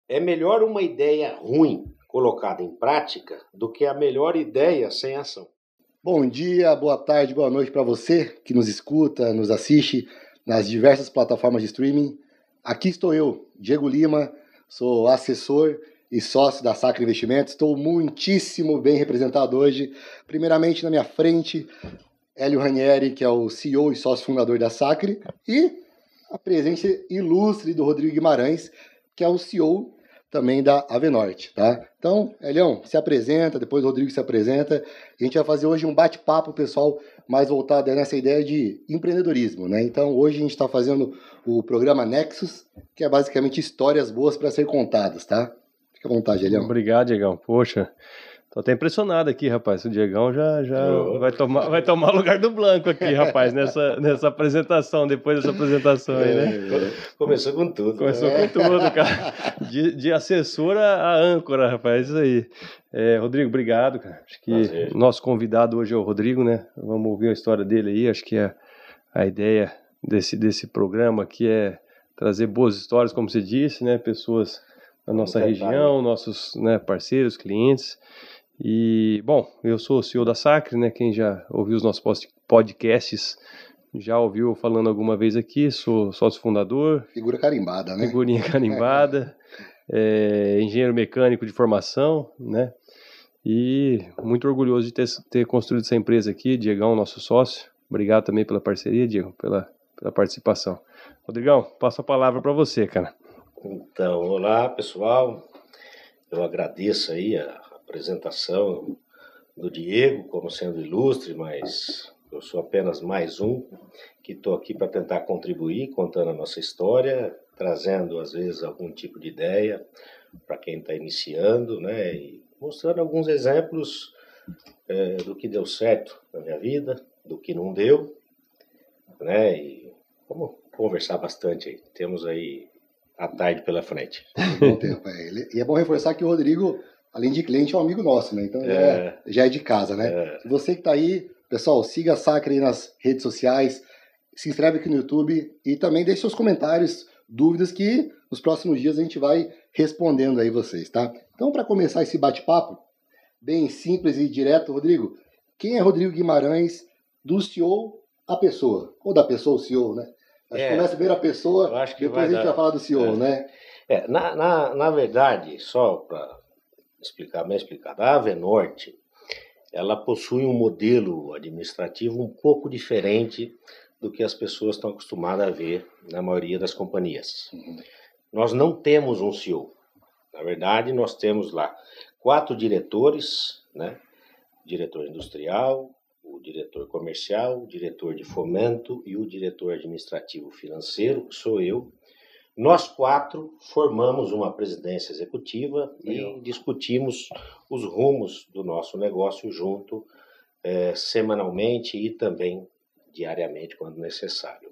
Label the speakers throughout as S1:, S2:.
S1: É melhor uma ideia ruim colocada em prática do que a melhor ideia sem ação.
S2: Bom dia, boa tarde, boa noite para você que nos escuta, nos assiste nas diversas plataformas de streaming. Aqui estou eu, Diego Lima, sou assessor e sócio da Sacre Investimentos. Estou muitíssimo bem representado hoje. Primeiramente, na minha frente, Hélio Ranieri, que é o CEO e sócio fundador da Sacre, e a presença ilustre do Rodrigo Guimarães, que é o CEO também da Avenorte, tá? Então, Elião, se apresenta, depois o Rodrigo se apresenta, e a gente vai fazer hoje um bate-papo, pessoal, mais voltado nessa ideia de empreendedorismo, né? Então, hoje a gente está fazendo o programa Nexus, que é basicamente histórias boas para ser contadas, tá? Fica à vontade, Elião.
S3: Obrigado, Diegão. Poxa, tô até impressionado aqui, rapaz. O Diegão já vai tomar o lugar do Blanco aqui, rapaz, nessa apresentação, depois dessa apresentação aí, né?
S1: Começou com tudo.
S3: Começou com tudo, cara. De assessora a âncora, rapaz, isso aí. Rodrigo, obrigado, cara. Acho que nosso convidado hoje é o Rodrigo, né? Vamos ouvir a história dele aí. Acho que a ideia desse programa aqui é trazer boas histórias, como você disse, né? Pessoas da nossa região, nossos, né, parceiros, clientes. E, bom, eu sou o CEO da Sacre, né? Quem já ouviu os nossos podcasts já ouviu falando alguma vez aqui, sou sócio fundador.
S2: Figura carimbada, né?
S3: Figurinha carimbada, engenheiro mecânico de formação, né? E muito orgulhoso de ter construído essa empresa aqui, Diegão, nosso sócio. Obrigado também pela parceria, Diego, pela participação. Rodrigão, passo a palavra para você, cara.
S1: Então, olá, pessoal. Eu agradeço aí a apresentação do Diego como sendo ilustre, mas eu sou apenas mais um que estou aqui para tentar contribuir, contando a nossa história, trazendo às vezes algum tipo de ideia para quem está iniciando, né, e mostrando alguns exemplos do que deu certo na minha vida, do que não deu, né, e vamos conversar bastante aí. Temos aí a tarde pela frente.
S2: Bom tempo, E é bom reforçar que o Rodrigo, além de cliente, é um amigo nosso, né? Então já é de casa, né? Você que está aí, pessoal, siga a Sacre aí nas redes sociais, se inscreve aqui no YouTube e também deixe seus comentários, dúvidas que nos próximos dias a gente vai respondendo aí vocês, tá? Então, para começar esse bate-papo, bem simples e direto, Rodrigo, quem é Rodrigo Guimarães, do CEO à pessoa? Ou da pessoa ao CEO, né? Acho que começa primeiro a pessoa, depois a gente vai falar do CEO, né?
S1: Na verdade, só para explicar, a Avenorte, ela possui um modelo administrativo um pouco diferente do que as pessoas estão acostumadas a ver na maioria das companhias. Nós não temos um CEO. Na verdade, nós temos lá 4 diretores, né? Diretor industrial, o diretor comercial, o diretor de fomento e o diretor administrativo financeiro, que sou eu. Nós 4 formamos uma presidência executiva e discutimos os rumos do nosso negócio junto, semanalmente e também diariamente, quando necessário.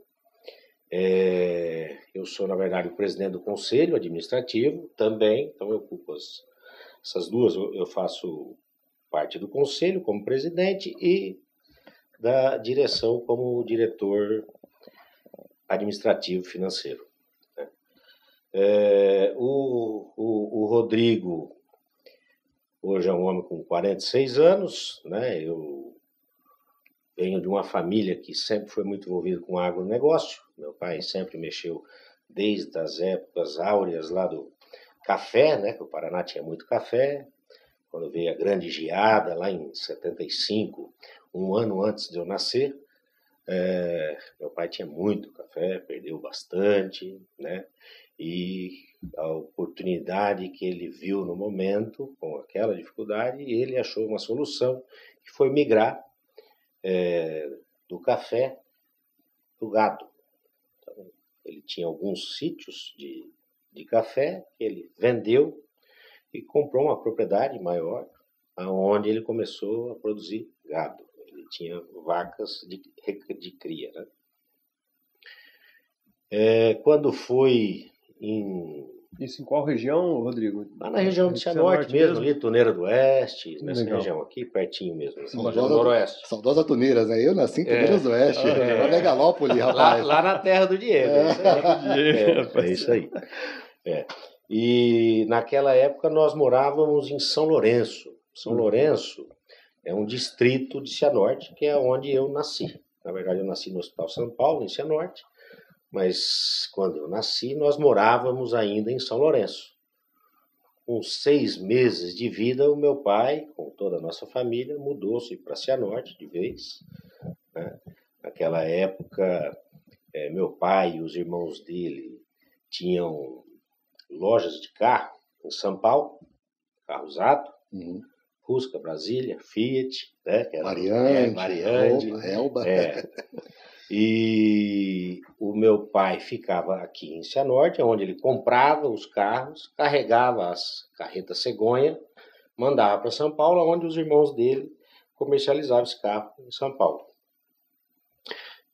S1: Eu sou, na verdade, o presidente do conselho administrativo também, então eu ocupo essas duas, eu faço parte do conselho como presidente e da direção como diretor administrativo financeiro. O Rodrigo hoje é um homem com 46 anos, né? Eu venho de uma família que sempre foi muito envolvida com agronegócio. Meu pai sempre mexeu desde as épocas áureas lá do café, né? Que o Paraná tinha muito café. Quando veio a grande geada lá em 75, um ano antes de eu nascer, meu pai tinha muito café, perdeu bastante, né? E a oportunidade que ele viu no momento, com aquela dificuldade, ele achou uma solução, que foi migrar do café para o gado. Então, ele tinha alguns sítios de café que ele vendeu e comprou uma propriedade maior, onde ele começou a produzir gado. Ele tinha vacas de cria, né? Quando foi
S3: Isso em qual região, Rodrigo?
S1: Lá na região do Cianorte mesmo, ali, Tuneira do Oeste, nessa região aqui, pertinho mesmo, na região do Noroeste.
S2: Saudosa Tuneiras, né? Eu nasci em Tuneiras do Oeste, uma megalópole, rapaz.
S1: Lá na terra do Diego. É isso aí. E naquela época nós morávamos em São Lourenço. São Lourenço é um distrito de Cianorte, que é onde eu nasci. Na verdade, eu nasci no Hospital São Paulo, em Cianorte, mas quando eu nasci, nós morávamos ainda em São Lourenço. Com 6 meses de vida, o meu pai, com toda a nossa família, mudou-se para Cianorte de vez, né? Naquela época, meu pai e os irmãos dele tinham lojas de carro em São Paulo, carro usado, Fusca, Brasília, Fiat, né? Que era
S2: Variante, Elba.
S1: E o meu pai ficava aqui em Cianorte, onde ele comprava os carros, carregava as carretas cegonha, mandava para São Paulo, onde os irmãos dele comercializavam esse carro em São Paulo.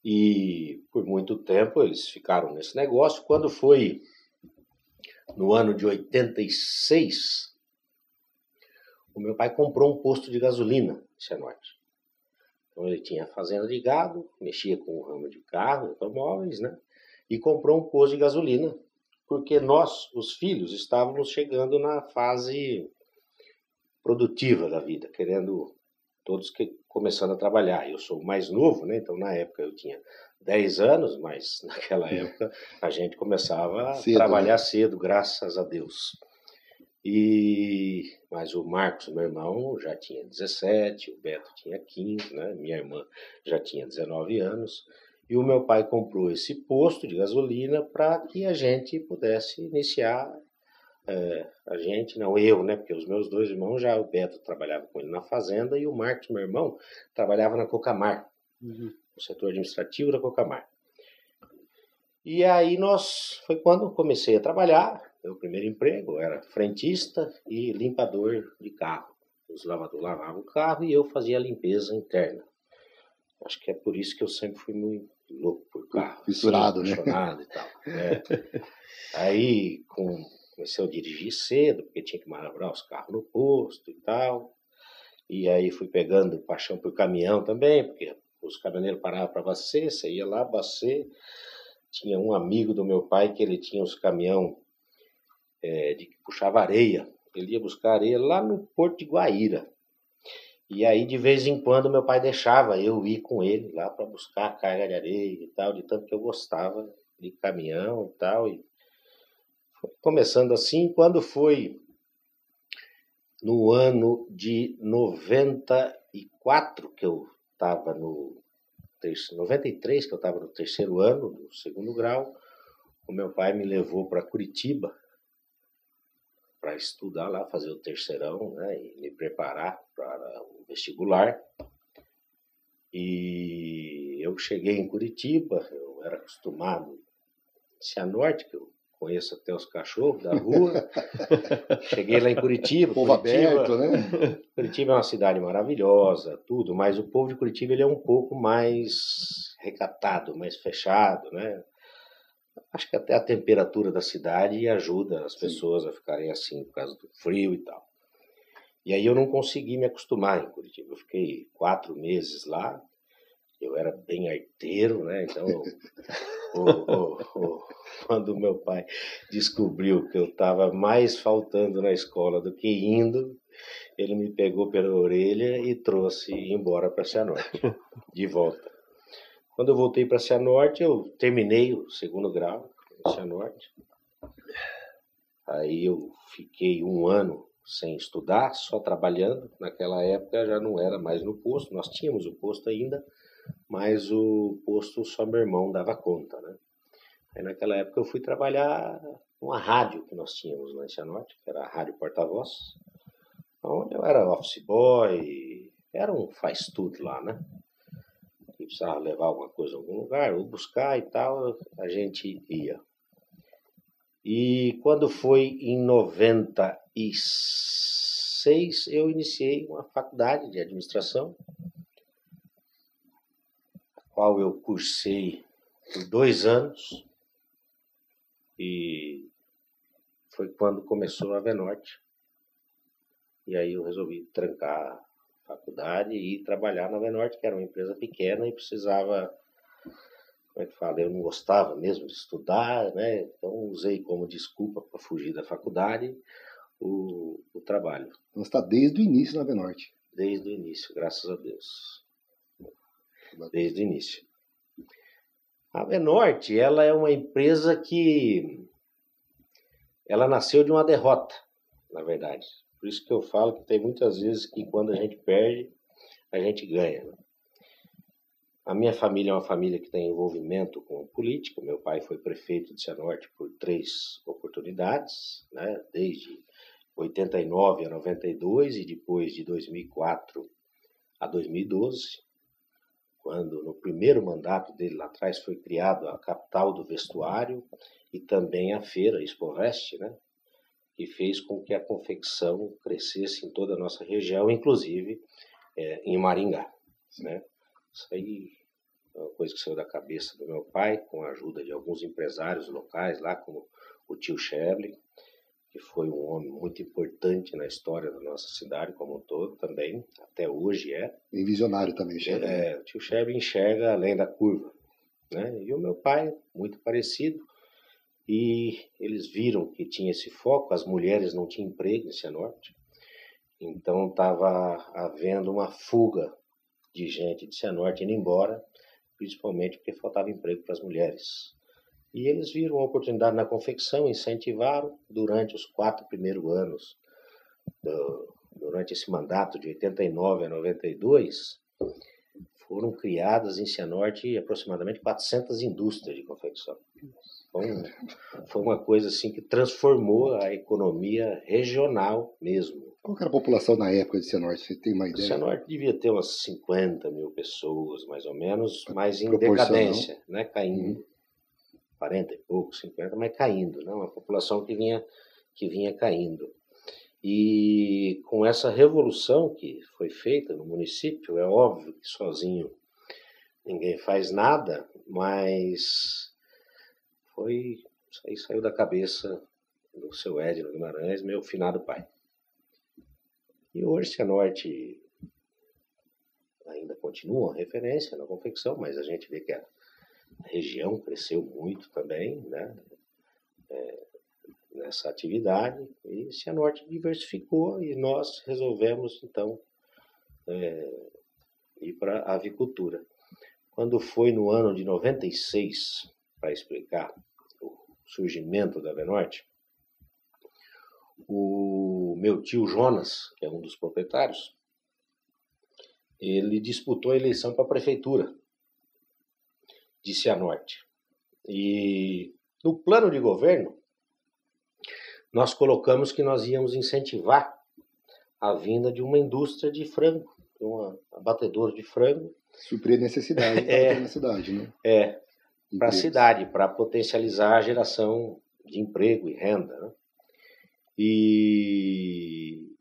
S1: E por muito tempo eles ficaram nesse negócio. Quando foi no ano de 86, o meu pai comprou um posto de gasolina em Cianorte. Então ele tinha fazenda de gado, mexia com o ramo de carro, automóveis, né? E comprou um posto de gasolina, porque nós, os filhos, estávamos chegando na fase produtiva da vida, querendo todos começando a trabalhar. Eu sou o mais novo, né? Então na época eu tinha 10 anos, mas naquela época a gente começava a trabalhar cedo, graças a Deus. Mas o Marcos, meu irmão, já tinha 17, o Beto tinha 15, né? Minha irmã já tinha 19 anos. E o meu pai comprou esse posto de gasolina para que a gente pudesse iniciar. Eu, né? Porque os meus 2 irmãos, já o Beto trabalhava com ele na fazenda e o Marcos, meu irmão, trabalhava na Cocamar, no setor administrativo da Cocamar. E aí foi quando comecei a trabalhar. Meu primeiro emprego era frentista e limpador de carro. Os lavadores lavavam o carro e eu fazia a limpeza interna. Acho que é por isso que eu sempre fui muito louco por carro.
S2: Fissurado, assim,
S1: apaixonado, né? E tal. Aí comecei a dirigir cedo, porque tinha que manobrar os carros no posto e tal. E aí fui pegando paixão por caminhão também, porque os caminhoneiros paravam para abastecer, você ia lá abastecer. Tinha um amigo do meu pai que ele tinha os caminhão de que puxava areia. Ele ia buscar areia lá no Porto de Guaíra. E aí, de vez em quando, meu pai deixava eu ir com ele lá para buscar a carga de areia e tal, de tanto que eu gostava de caminhão e tal. E foi começando assim, quando foi no ano de 94, que eu estava no 93, que eu estava no 3º ano do 2º grau, o meu pai me levou para Curitiba para estudar lá, fazer o terceirão, né, e me preparar para o vestibular. E eu cheguei em Curitiba, eu era acostumado em Cianorte, que eu conheço até os cachorros da rua. Cheguei lá em Curitiba.
S2: Povo aberto, né?
S1: Curitiba é uma cidade maravilhosa, tudo, mas o povo de Curitiba ele é um pouco mais recatado, mais fechado, né? Acho que até a temperatura da cidade ajuda as pessoas a ficarem assim por causa do frio e tal. E aí eu não consegui me acostumar em Curitiba. Eu fiquei 4 meses lá. Eu era bem arteiro, né? Então, quando meu pai descobriu que eu estava mais faltando na escola do que indo, ele me pegou pela orelha e trouxe embora para Cianorte, de volta. Quando eu voltei para Cianorte, eu terminei o 2º grau em Cianorte. Aí eu fiquei 1 ano sem estudar, só trabalhando. Naquela época já não era mais no posto, nós tínhamos o posto ainda, mas o posto só meu irmão dava conta, né? Aí naquela época eu fui trabalhar numa rádio que nós tínhamos lá em Cianorte, que era a Rádio Porta-Voz, onde eu era office boy, era um faz-tudo lá, né? E precisava levar alguma coisa a algum lugar, ou buscar e tal, a gente ia. E quando foi em 96, eu iniciei uma faculdade de administração, a qual eu cursei por 2 anos, e foi quando começou a Venorte. E aí eu resolvi trancar a faculdade e ir trabalhar na Venorte, que era uma empresa pequena e precisava como é que fala, eu não gostava mesmo de estudar, né? Então usei como desculpa para fugir da faculdade o trabalho.
S2: Então está desde o início na Avenorte.
S1: Desde o início, graças a Deus. Desde o início. A Avenorte, ela é uma empresa que ela nasceu de uma derrota, na verdade. Por isso que eu falo que tem muitas vezes que quando a gente perde, a gente ganha. A minha família é uma família que tem envolvimento com política. Meu pai foi prefeito de Cianorte por 3 oportunidades, né? Desde 89 a 92 e depois de 2004 a 2012, quando no primeiro mandato dele lá atrás foi criado a capital do vestuário e também a feira Expovest, né? Que fez com que a confecção crescesse em toda a nossa região, inclusive em Maringá, né? Isso aí é uma coisa que saiu da cabeça do meu pai, com a ajuda de alguns empresários locais lá, como o tio Shebley, que foi um homem muito importante na história da nossa cidade como um todo também, até hoje é.
S2: E visionário também, Shebley.
S1: O tio Shebley enxerga além da curva, né? E o meu pai, muito parecido, e eles viram que tinha esse foco, as mulheres não tinham emprego em Cianorte, então estava havendo uma fuga de gente de Cianorte indo embora, principalmente porque faltava emprego para as mulheres. E eles viram a oportunidade na confecção, incentivaram durante os 4 primeiros anos, durante esse mandato de 89 a 92, foram criadas em Cianorte aproximadamente 400 indústrias de confecção. Foi uma coisa assim que transformou a economia regional mesmo.
S2: Qual que era a população na época de Cianorte? Você tem uma ideia?
S1: Cianorte devia ter umas 50 mil pessoas, mais ou menos, mas em decadência, né? Caindo. 40 e pouco, 50, mas caindo, né? Uma população que vinha caindo. E com essa revolução que foi feita no município, é óbvio que sozinho ninguém faz nada, mas isso aí saiu da cabeça do seu Edno Guimarães, meu finado pai. E hoje Cianorte ainda continua uma referência na confecção, mas a gente vê que a região cresceu muito também, né? Nessa atividade, e Cianorte diversificou e nós resolvemos então ir para a avicultura. Quando foi no ano de 96, para explicar o surgimento da Avenorte, o meu tio Jonas, que é um dos proprietários, ele disputou a eleição para a prefeitura de Cianorte. E no plano de governo, nós colocamos que nós íamos incentivar a vinda de uma indústria de frango, uma abatedora de frango.
S2: Suprir a necessidade na cidade, né?
S1: Para a cidade, para potencializar a geração de emprego e renda, né? E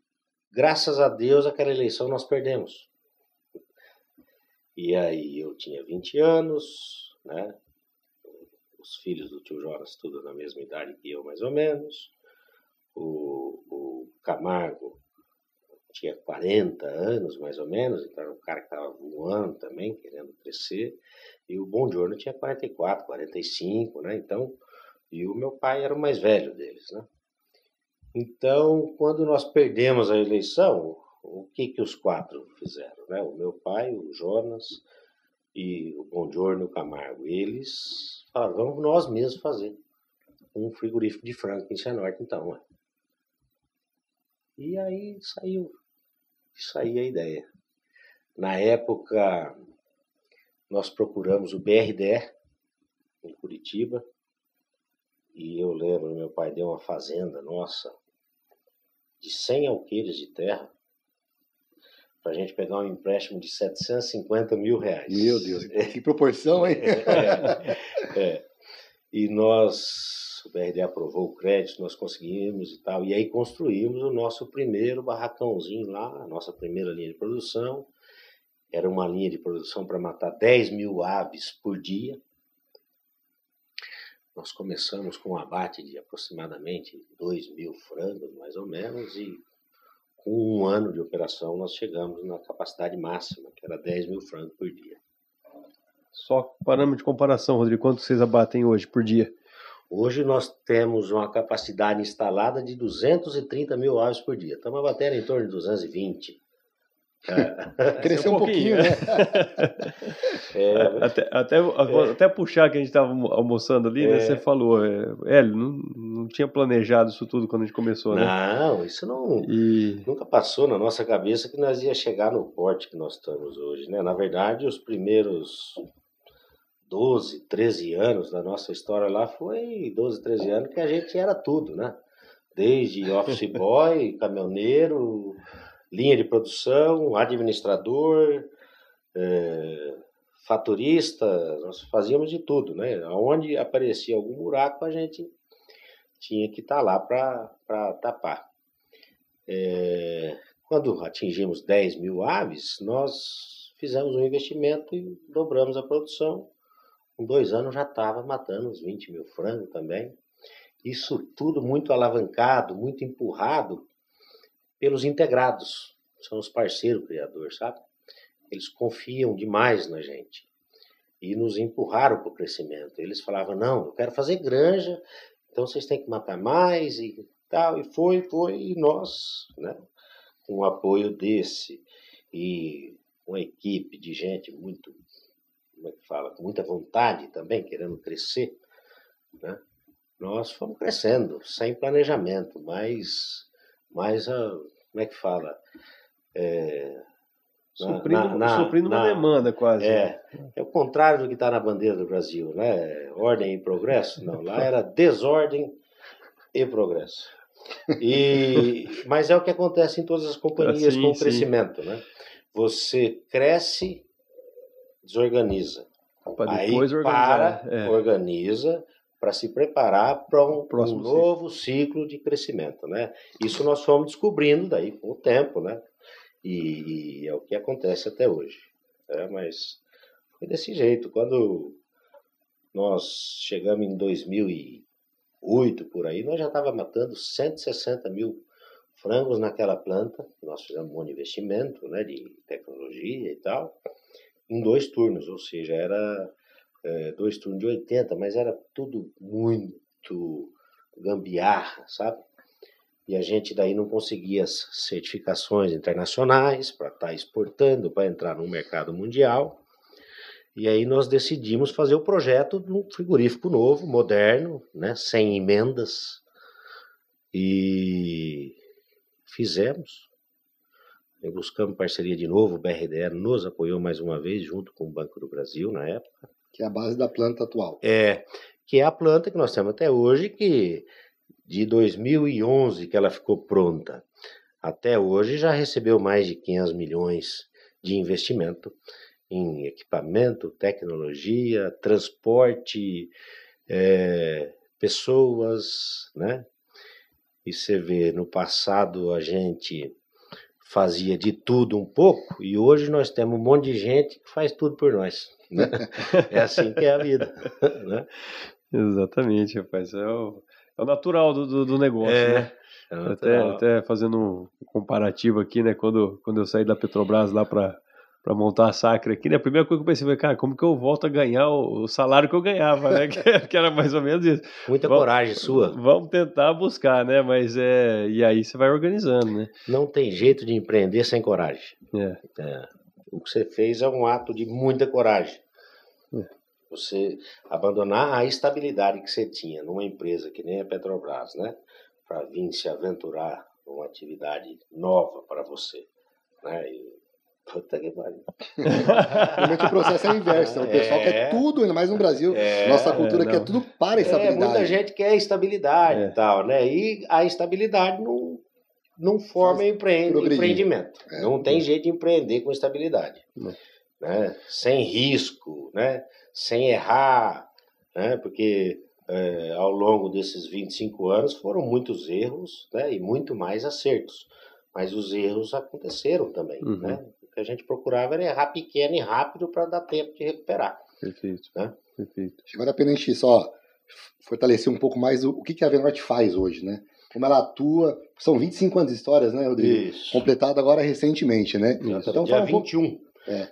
S1: graças a Deus aquela eleição nós perdemos. E aí eu tinha 20 anos, né? Os filhos do tio Jonas tudo na mesma idade que eu, mais ou menos. O Camargo tinha 40 anos, mais ou menos, então era um cara que estava voando também, querendo crescer. E o Bongiorno tinha 44, 45, né? Então, e o meu pai era o mais velho deles, né? Então, quando nós perdemos a eleição, o que os 4 fizeram, né? O meu pai, o Jonas e o Bongiorno e o Camargo, eles falaram, vamos nós mesmos fazer um frigorífico de frango em Cianorte, então, né? E aí saiu a ideia. Na época, nós procuramos o BRDE em Curitiba, e eu lembro, meu pai deu uma fazenda nossa de 100 alqueires de terra para a gente pegar um empréstimo de 750 mil reais.
S2: Meu Deus, que proporção, hein?
S1: E o BRD aprovou o crédito, nós conseguimos e tal, e aí construímos o nosso primeiro barracãozinho lá, a nossa primeira linha de produção. Era uma linha de produção para matar 10 mil aves por dia. Nós começamos com um abate de aproximadamente 2 mil frangos, mais ou menos, e com 1 ano de operação nós chegamos na capacidade máxima, que era 10 mil frangos por dia.
S3: Só parâmetro de comparação, Rodrigo, quanto vocês abatem hoje por dia?
S1: Hoje nós temos uma capacidade instalada de 230 mil aves por dia. Estamos abatendo em torno de 220.
S2: Cresceu um pouquinho, né?
S3: Até puxar que a gente estava almoçando ali, né? Você falou, Hélio, não tinha planejado isso tudo quando a gente começou, né?
S1: Não, isso nunca passou na nossa cabeça que nós ia chegar no porte que nós estamos hoje, né? Na verdade, os primeiros 12, 13 anos da nossa história lá foi 12, 13 anos que a gente era tudo, né? Desde office boy, caminhoneiro, linha de produção, administrador, faturista, nós fazíamos de tudo, né? Onde aparecia algum buraco, a gente tinha que estar lá para tapar. Quando atingimos 10 mil aves, nós fizemos um investimento e dobramos a produção. Com 2 anos já estava matando uns 20 mil frangos também. Isso tudo muito alavancado, muito empurrado pelos integrados, são os parceiros criadores, sabe? Eles confiam demais na gente e nos empurraram para o crescimento. Eles falavam, não, eu quero fazer granja, então vocês têm que matar mais e tal. E foi, e nós, né, com o apoio desse e uma equipe de gente muito, como é que fala, com muita vontade também, querendo crescer, né? Nós fomos crescendo, sem planejamento, mas como é que fala?
S3: Suprindo uma demanda quase.
S1: É o contrário do que está na bandeira do Brasil, né? Ordem e progresso. Não, lá era desordem e progresso. Mas é o que acontece em todas as companhias com o crescimento, né? Você cresce, desorganiza. Aí organiza para se preparar para um novo ciclo de crescimento, né? Isso nós fomos descobrindo daí com o tempo, né? E é o que acontece até hoje. Mas foi desse jeito. Quando nós chegamos em 2008, por aí, nós já estávamos matando 160 mil frangos naquela planta. Nós fizemos um bom investimento, né, de tecnologia e tal, em 2 turnos, ou seja, era 2 turnos de 80, mas era tudo muito gambiarra, sabe? E a gente daí não conseguia as certificações internacionais para estar exportando, para entrar no mercado mundial. E aí nós decidimos fazer o projeto de um frigorífico novo, moderno, né, sem emendas. E fizemos. E buscamos parceria de novo, o BRDE nos apoiou mais uma vez, junto com o Banco do Brasil na época.
S2: Que é a base da planta atual.
S1: Que é a planta que nós temos até hoje, que de 2011 que ela ficou pronta até hoje já recebeu mais de 500 milhões de investimento em equipamento, tecnologia, transporte, pessoas, né? E você vê, no passado a gente fazia de tudo um pouco e hoje nós temos um monte de gente que faz tudo por nós, né? É assim que é a vida, né?
S3: Exatamente, rapaz. É o natural do negócio, né? Até fazendo um comparativo aqui, né? Quando eu saí da Petrobras lá para montar a Sacre aqui, né? A primeira coisa que eu pensei, cara, como que eu volto a ganhar o salário que eu ganhava, né? Que era mais ou menos isso.
S1: Muita coragem sua.
S3: Vamos tentar buscar, né? Mas e aí você vai organizando, né?
S1: Não tem jeito de empreender sem coragem. O que você fez é um ato de muita coragem. Você abandonar a estabilidade que você tinha numa empresa que nem a Petrobras, né? Para vir se aventurar numa atividade nova para você, né? Puta que pariu.
S2: Realmente o processo é o inverso. O pessoal quer tudo, ainda mais no Brasil. Nossa cultura quer tudo para a estabilidade.
S1: Muita gente quer estabilidade e tal, né? E a estabilidade não forma empreendimento. Não tem jeito de empreender com estabilidade. Né? Sem risco, né? Sem errar, né? Porque ao longo desses 25 anos foram muitos erros, né? E muito mais acertos. Mas os erros aconteceram também, né? O que a gente procurava era errar pequeno e rápido para dar tempo de recuperar.
S3: Perfeito.
S1: Né?
S3: Perfeito.
S2: Vale a pena a gente só fortalecer um pouco mais o que a Venorte faz hoje, né? Como ela atua. São 25 anos de histórias, né, Rodrigo?
S1: Isso.
S2: Completado agora recentemente, né?
S1: Então, dia 21.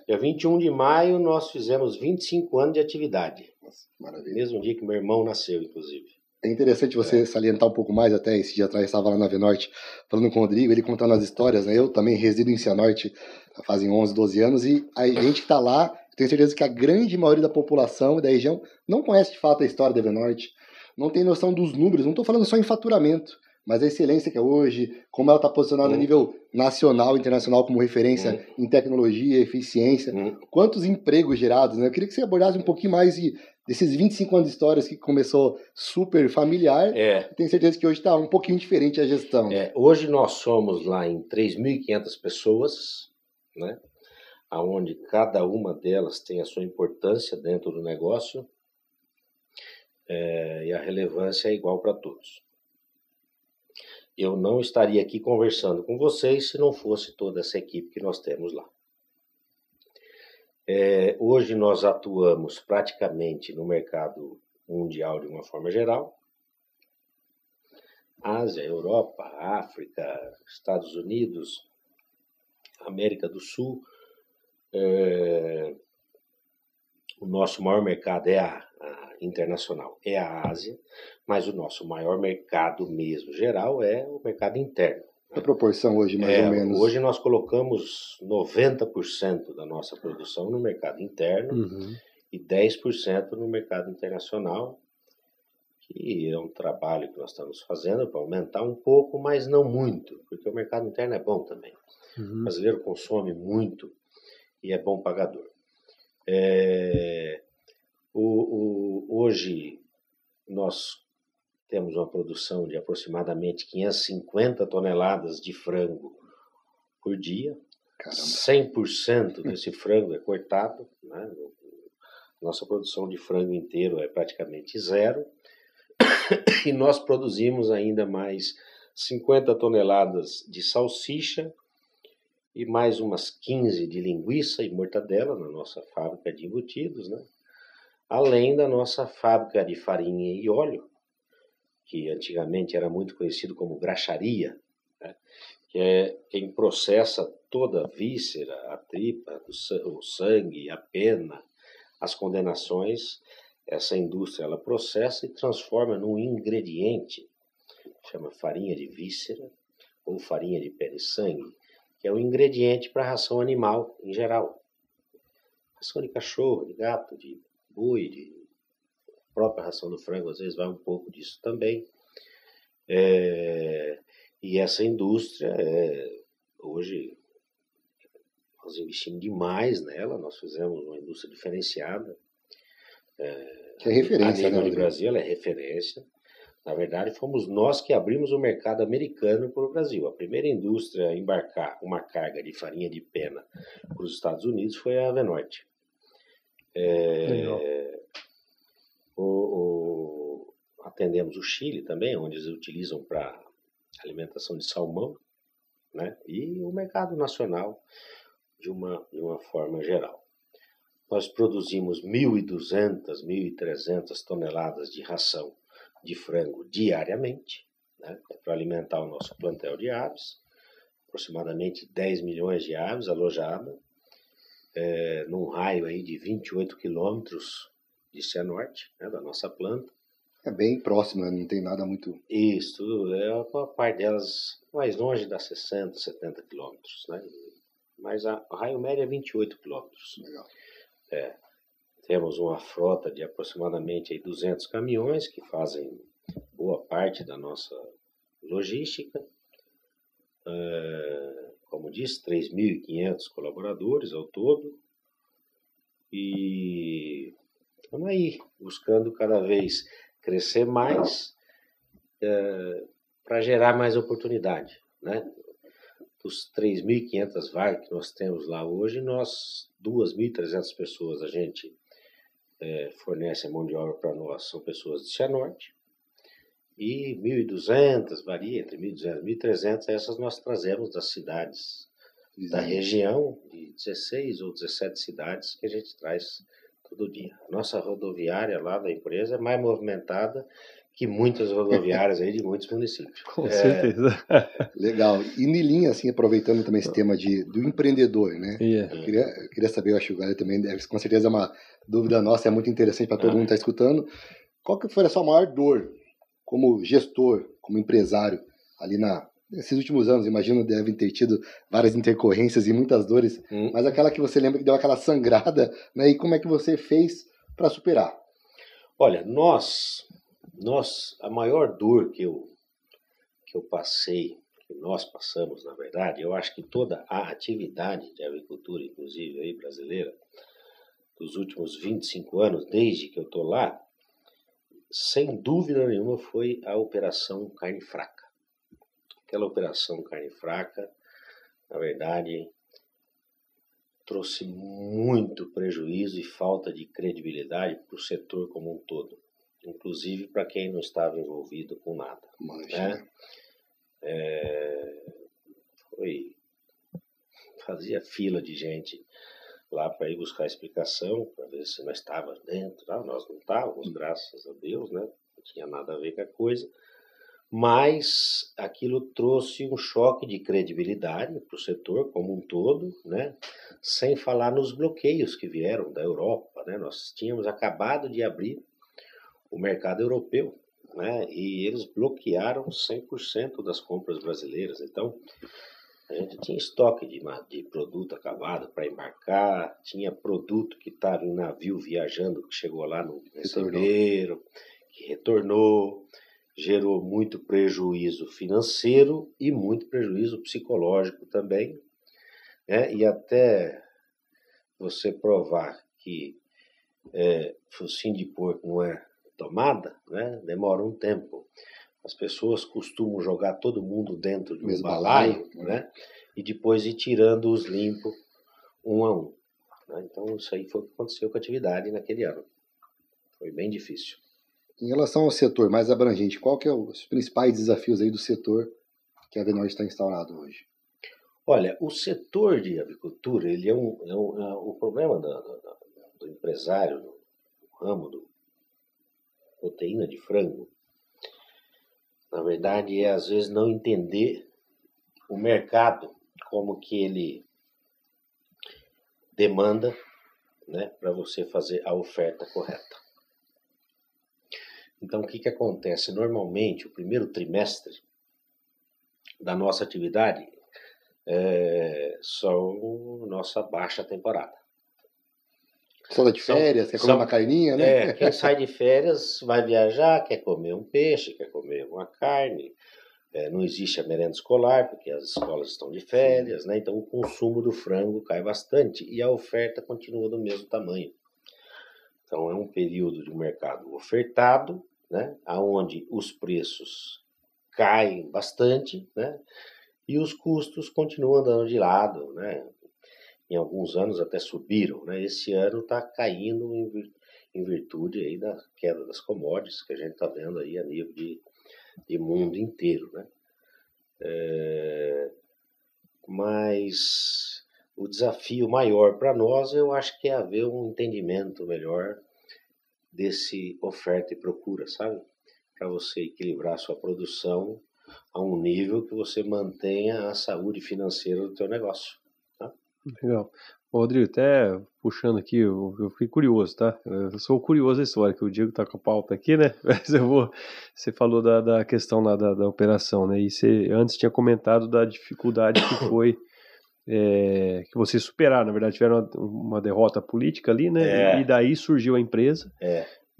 S1: Dia 21 de maio nós fizemos 25 anos de atividade.
S2: Nossa, maravilha.
S1: Mesmo dia que meu irmão nasceu, inclusive.
S2: É interessante você salientar um pouco mais, até esse dia atrás estava lá na Venorte falando com o Rodrigo, ele contando as histórias, né? Eu também resido em Cianorte fazem 11, 12 anos, e a gente que está lá, tenho certeza que a grande maioria da população e da região não conhece de fato a história da Venorte, não tem noção dos números, não estou falando só em faturamento, mas a excelência que é hoje, como ela está posicionada a nível nacional e internacional como referência em tecnologia, eficiência, quantos empregos gerados, né? Eu queria que você abordasse um pouquinho mais desses 25 anos de histórias que começou super familiar. Tenho certeza que hoje está um pouquinho diferente a gestão.
S1: Hoje nós somos lá em 3.500 pessoas, né? Onde cada uma delas tem a sua importância dentro do negócio, e a relevância é igual para todos. Eu não estaria aqui conversando com vocês se não fosse toda essa equipe que nós temos lá. Hoje nós atuamos praticamente no mercado mundial de uma forma geral. Ásia, Europa, África, Estados Unidos, América do Sul. O nosso maior mercado internacional é a Ásia, mas o nosso maior mercado mesmo geral é o mercado interno.
S2: A proporção hoje, mais ou menos?
S1: Hoje nós colocamos 90% da nossa produção no mercado interno e 10% no mercado internacional, que é um trabalho que nós estamos fazendo para aumentar um pouco, mas não muito, porque o mercado interno é bom também. O brasileiro consome muito e é bom pagador. Hoje nós temos uma produção de aproximadamente 550 toneladas de frango por dia. Caramba. 100% desse frango é cortado, né? Nossa produção de frango inteiro é praticamente zero. E nós produzimos ainda mais 50 toneladas de salsicha e mais umas 15 de linguiça e mortadela na nossa fábrica de embutidos, né? Além da nossa fábrica de farinha e óleo, que antigamente era muito conhecido como graxaria, né? Que é quem processa toda a víscera, a tripa, o sangue, a pena, as condenações. Essa indústria ela processa e transforma num ingrediente, chama farinha de víscera ou farinha de pele e sangue, que é um ingrediente para a ração animal em geral. Ração de cachorro, de gato, de boi, de própria ração do frango, às vezes vai um pouco disso também. E essa indústria, hoje, nós investimos demais nela, nós fizemos uma indústria diferenciada.
S2: Que é referência,
S1: a nível
S2: né,
S1: de Brasil, ela é referência. Na verdade, fomos nós que abrimos o mercado americano para o Brasil. A primeira indústria a embarcar uma carga de farinha de pena para os Estados Unidos foi a Venorte. Atendemos o Chile também, onde eles utilizam para alimentação de salmão, né? E o mercado nacional de uma forma geral. Nós produzimos 1.200, 1.300 toneladas de ração de frango diariamente, né? Para alimentar o nosso plantel de aves, aproximadamente 10 milhões de aves alojadas, num raio aí de 28 quilômetros de Cianorte, né, da nossa planta.
S2: É bem próximo, né? Não tem nada muito...
S1: Isso, a parte delas mais longe dá 60, 70 quilômetros, né? Mas a raio médio é 28 quilômetros.
S2: Legal.
S1: Temos uma frota de aproximadamente 200 caminhões que fazem boa parte da nossa logística. Como disse, 3.500 colaboradores ao todo. E estamos aí, buscando cada vez crescer mais para gerar mais oportunidade, né? Dos 3.500 vagas que nós temos lá hoje, 2.300 pessoas a gente fornece a mão de obra para nós, são pessoas de Cianorte. E 1.200, varia entre 1.200 e 1.300, essas nós trazemos das cidades da região, de 16 ou 17 cidades que a gente traz todo dia. A nossa rodoviária lá da empresa é mais movimentada que muitas rodoviárias aí de muitos municípios.
S3: Com certeza.
S2: Legal. E Nilinha, assim, aproveitando também esse tema do empreendedor, né?
S3: Yeah.
S2: Eu queria saber, eu acho que o Galera também, com certeza é uma dúvida nossa, é muito interessante para todo mundo que está escutando. Qual que foi a sua maior dor como gestor, como empresário, ali nesses últimos anos? Imagino devem ter tido várias intercorrências e muitas dores, mas aquela que você lembra que deu aquela sangrada, né? E como é que você fez para superar?
S1: Olha, a maior dor que eu passei, que nós passamos, na verdade, eu acho que toda a atividade de avicultura, inclusive aí brasileira, dos últimos 25 anos, desde que eu estou lá, sem dúvida nenhuma foi a Operação Carne Fraca. Aquela Operação Carne Fraca, na verdade, trouxe muito prejuízo e falta de credibilidade para o setor como um todo, inclusive para quem não estava envolvido com nada. Né? Fazia fila de gente lá para ir buscar explicação, para ver se nós estávamos dentro. Nós não estávamos, graças a Deus, né? Não tinha nada a ver com a coisa. Mas aquilo trouxe um choque de credibilidade para o setor como um todo, né? Sem falar nos bloqueios que vieram da Europa, né? Nós tínhamos acabado de abrir o mercado europeu, né? E eles bloquearam 100% das compras brasileiras. Então, a gente tinha estoque de produto acabado para embarcar, tinha produto que estava em navio viajando, que chegou lá no receberam, que retornou, gerou muito prejuízo financeiro e muito prejuízo psicológico também, né? E até você provar que focinho de porco não é tomada, né? Demora um tempo. As pessoas costumam jogar todo mundo dentro de um balaio, né? E depois ir tirando os limpos um a um. Né? Então, isso aí foi o que aconteceu com a atividade naquele ano. Foi bem difícil.
S2: Em relação ao setor mais abrangente, qual que é os principais desafios aí do setor que a Avenor está instaurado hoje?
S1: Olha, o setor de avicultura, ele o problema do empresário no ramo do proteína de frango, na verdade, às vezes não entender o mercado, como que ele demanda, né, para você fazer a oferta correta. Então, o que acontece? Normalmente, o primeiro trimestre da nossa atividade são nossa baixa temporada.
S2: Só de férias, quer comer uma carninha, né?
S1: Quem sai de férias vai viajar, quer comer um peixe, quer comer uma carne. Não existe a merenda escolar, porque as escolas estão de férias, né? Então o consumo do frango cai bastante e a oferta continua do mesmo tamanho. Então é um período de um mercado ofertado, né? Onde os preços caem bastante, né? E os custos continuam andando de lado, né? Em alguns anos até subiram, né? Esse ano está caindo em virtude aí da queda das commodities que a gente está vendo aí a nível de mundo inteiro, né? Mas o desafio maior para nós, eu acho que é haver um entendimento melhor desse oferta e procura, sabe? Para você equilibrar a sua produção a um nível que você mantenha a saúde financeira do teu negócio. Tá?
S3: Legal. Rodrigo, até puxando aqui, eu fiquei curioso, tá? Eu sou curioso da história, que o Diego tá com a pauta aqui, né? Mas você falou da questão lá da operação, né? E você antes tinha comentado da dificuldade que foi que vocês superaram, na verdade tiveram uma derrota política ali, né? E daí surgiu a empresa.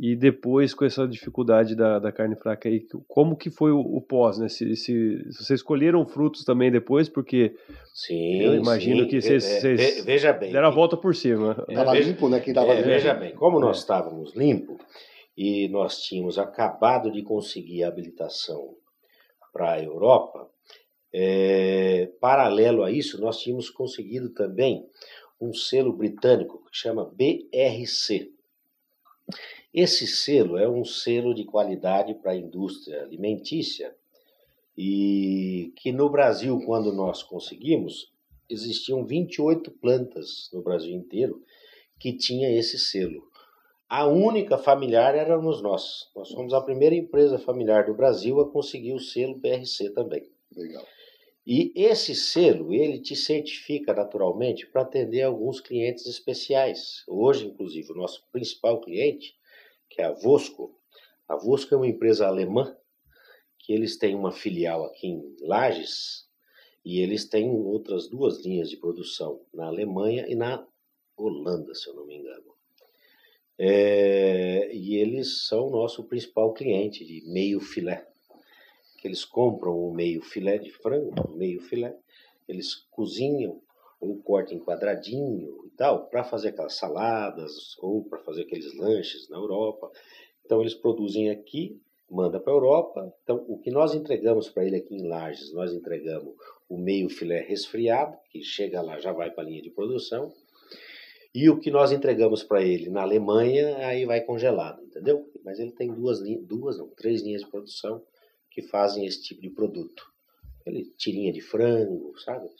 S3: E depois, com essa dificuldade da carne fraca aí, como que foi o pós, né? Se vocês escolheram frutos também depois, porque eu imagino que vocês
S1: veja bem,
S3: deram a volta por cima.
S2: Estava limpo, né? Quem tava
S1: veja bem, como nós estávamos limpos e nós tínhamos acabado de conseguir a habilitação para a Europa, paralelo a isso, nós tínhamos conseguido também um selo britânico que chama BRC. Esse selo é um selo de qualidade para a indústria alimentícia e que no Brasil, quando nós conseguimos, existiam 28 plantas no Brasil inteiro que tinha esse selo. A única familiar éramos nós. Nós somos a primeira empresa familiar do Brasil a conseguir o selo BRC também.
S2: Legal.
S1: E esse selo, ele te certifica naturalmente para atender alguns clientes especiais. Hoje, inclusive, o nosso principal cliente, que é a Vosco. A Vosco é uma empresa alemã, que eles têm uma filial aqui em Lages, e eles têm outras 2 linhas de produção, na Alemanha e na Holanda, se eu não me engano. E eles são o nosso principal cliente de meio filé. Que eles compram o meio filé de frango, o meio filé, eles cozinham ou cortam em quadradinho e tal, para fazer aquelas saladas ou para fazer aqueles lanches na Europa. Então eles produzem aqui, manda para a Europa. Então o que nós entregamos para ele aqui em Lages, nós entregamos o meio filé resfriado, que chega lá, já vai para a linha de produção. E o que nós entregamos para ele na Alemanha, aí vai congelado, entendeu? Mas ele tem 3 linhas de produção que fazem esse tipo de produto. Tirinha de frango, sabe?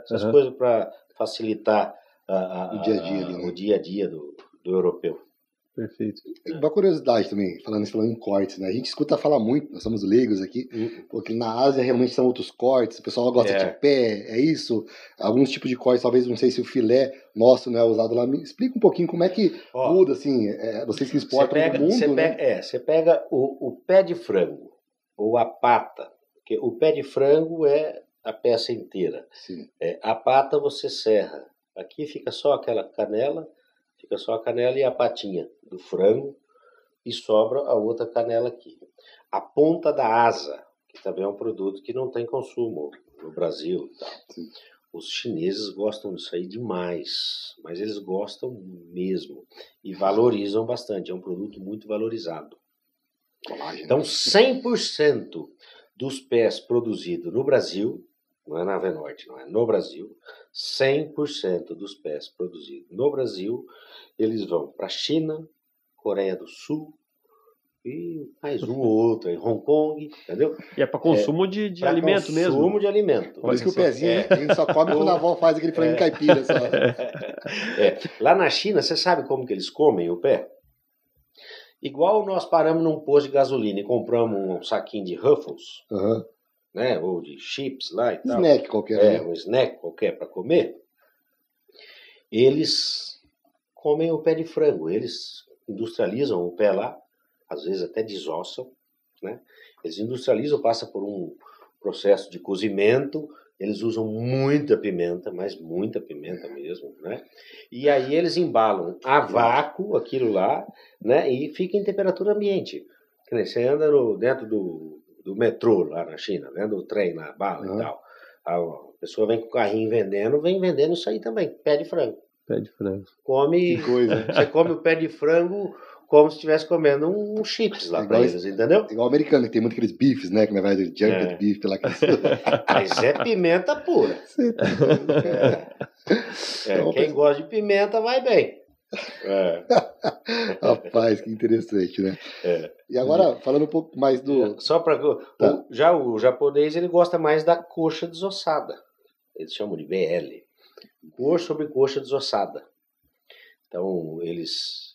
S1: Essas coisas para facilitar o dia a dia do europeu.
S3: Perfeito.
S2: Uma curiosidade também, falando em cortes, né? A gente escuta falar muito, nós somos leigos aqui, porque na Ásia realmente são outros cortes, o pessoal gosta de pé, é isso? Alguns tipos de cortes, talvez, não sei se o filé nosso não é usado lá. Me explica um pouquinho como é que muda, assim, vocês que exportam no mundo, né?
S1: Você pega o pé de frango, ou a pata, porque o pé de frango é a peça inteira.
S2: Sim.
S1: A pata você serra, aqui fica só aquela canela, fica só a canela e a patinha do frango e sobra a outra canela aqui. A ponta da asa, que também é um produto que não tem consumo no Brasil. Tá? Os chineses gostam disso aí demais, mas eles gostam mesmo e valorizam bastante. É um produto muito valorizado. Então, 100% dos pés produzidos no Brasil, não é na Avenorte, não é no Brasil, 100% dos pés produzidos no Brasil, eles vão para a China, Coreia do Sul e mais um ou outro, em Hong Kong, entendeu?
S3: E é para consumo de alimento mesmo? Para
S1: consumo de alimento.
S2: Por isso que o pezinho, a gente só come quando a avó faz aquele frango caipira. Só.
S1: Lá na China, você sabe como que eles comem o pé? Igual nós paramos num posto de gasolina e compramos um saquinho de Ruffles, né, ou de chips lá e tal.
S2: Snack qualquer.
S1: Um snack qualquer para comer. Eles comem o pé de frango. Eles industrializam o pé lá, às vezes até desossam, né? Eles industrializam, passa por um processo de cozimento. Eles usam muita pimenta, mas muita pimenta mesmo, né? E aí eles embalam a vácuo aquilo lá, né? E fica em temperatura ambiente. Você anda dentro do metrô lá na China, né? Do trem na bala e tal. A pessoa vem com o carrinho vem vendendo isso aí também, pé de frango.
S3: Pé de frango.
S1: Come, você come o pé de frango como se estivesse comendo um chips lá pra eles, entendeu?
S2: Igual o americano, que tem muito aqueles bifes, né? Que na verdade é junket beef lá.
S1: Mas é pimenta pura. Quem gosta de pimenta vai bem.
S2: Rapaz, que interessante, né? E agora, falando um pouco mais do...
S1: Só para já o japonês, ele gosta mais da coxa desossada. Eles chamam de BL. Coxa sobre coxa desossada. Então, eles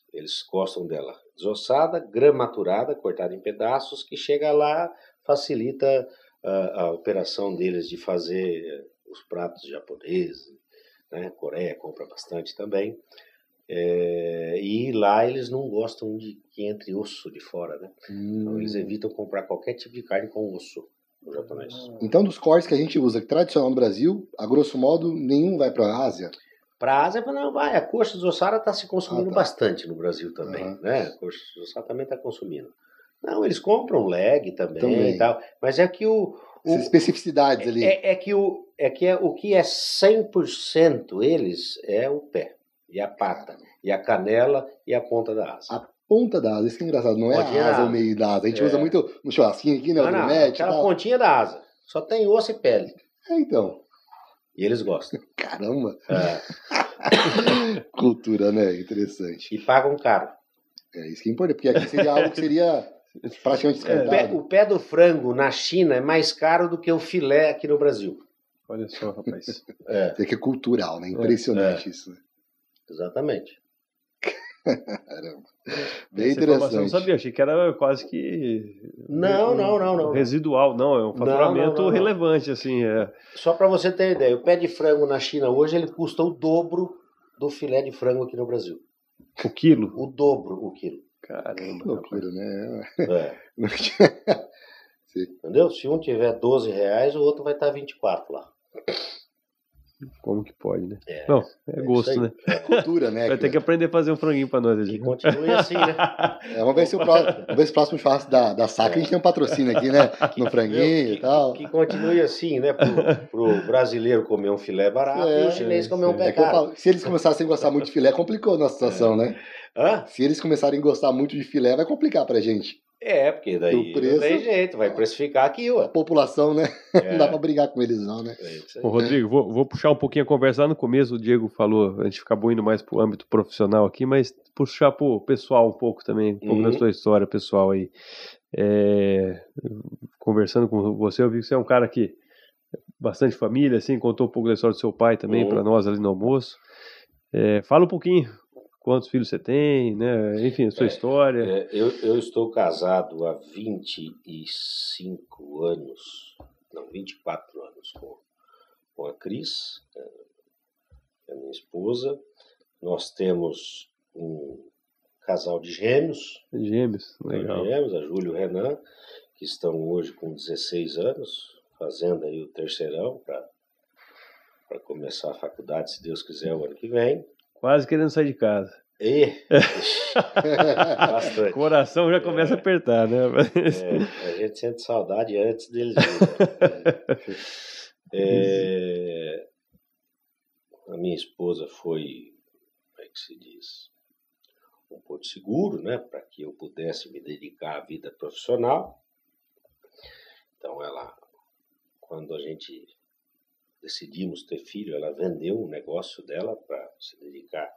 S1: gostam dela desossada, gramaturada, cortada em pedaços, que chega lá, facilita a operação deles de fazer os pratos japoneses, né? Coreia compra bastante também. E lá eles não gostam que entre osso de fora, né? Então eles evitam comprar qualquer tipo de carne com osso no japonês.
S2: Então, dos cortes que a gente usa tradicional no Brasil, a grosso modo, nenhum vai para a Ásia?
S1: Para a Ásia, não vai. A coxa desossada está se consumindo bastante no Brasil também, né? A coxa desossada também está consumindo. Não, eles compram leg também e tal, mas é que
S2: essas especificidades ali.
S1: O que é 100% eles é o pé, e a pata, e a canela e a ponta da asa.
S2: A ponta da asa, isso que é engraçado, não é a asa ou meio da asa. A gente usa muito no churrasquinho aqui, né?
S1: Não, aquela pontinha da asa. Só tem osso e pele.
S2: Então.
S1: E eles gostam.
S2: Caramba! Cultura, né? Interessante.
S1: E pagam caro.
S2: Isso que é importante, porque aqui seria algo que seria praticamente descartado.
S1: O pé do frango na China é mais caro do que o filé aqui no Brasil.
S3: Olha só, rapaz.
S2: Isso aqui é cultural, né? Impressionante isso. Né?
S1: Exatamente.
S2: Caramba. Bem
S3: Essa informação eu não
S2: interessante.
S3: sabia, achei que era quase que
S1: Não.
S3: residual, não, é um faturamento
S1: Não.
S3: relevante, assim.
S1: Só para você ter ideia, o pé de frango na China hoje ele custa o dobro do filé de frango aqui no Brasil.
S3: O quilo?
S1: O dobro o quilo.
S3: Caramba.
S2: Que loucura, né?
S1: Entendeu? Se um tiver R$12, o outro vai estar 24 lá.
S3: Como que pode, né? Não, é gosto, né?
S2: Cultura, né?
S3: Vai ter que aprender a fazer um franguinho pra nós.
S1: E continue assim, né?
S2: Vamos ver se o próximo churrasco da Sacra a gente tem um patrocínio aqui, né? No franguinho e tal.
S1: Que continue assim, né? Pro brasileiro comer um filé barato e o chinês comer um pé caro.
S2: Se eles começassem a gostar muito de filé, complicou a nossa situação, né? Se eles começarem a gostar muito de filé, vai complicar pra gente.
S1: Porque daí não tem jeito, vai precificar aqui, ué.
S2: A população, né? Não dá pra brigar com eles não, né?
S3: Ô, Rodrigo, vou puxar um pouquinho a conversa. Lá no começo o Diego falou, a gente acabou indo mais pro âmbito profissional aqui, mas puxar pro pessoal um pouco também, um pouco da sua história pessoal aí. Conversando com você, eu vi que você é um cara que bastante família, assim, contou um pouco da história do seu pai também pra nós ali no almoço. Fala um pouquinho. Quantos filhos você tem, né? Enfim, a sua história.
S1: Eu estou casado há 25 anos, não, 24 anos com a Cris, a minha esposa. Nós temos um casal de gêmeos.
S3: Gêmeos, legal.
S1: Gêmeos, a Júlia e o Renan, que estão hoje com 16 anos, fazendo aí o terceirão para começar a faculdade, se Deus quiser, o ano que vem.
S3: Quase querendo sair de casa.
S1: Bastante.
S3: O coração já começa a apertar, né?
S1: A gente sente saudade antes deles virem. A minha esposa foi, como é que se diz, um porto seguro, né? Para que eu pudesse me dedicar à vida profissional. Então ela, quando a gente decidimos ter filho, ela vendeu o negócio dela para se dedicar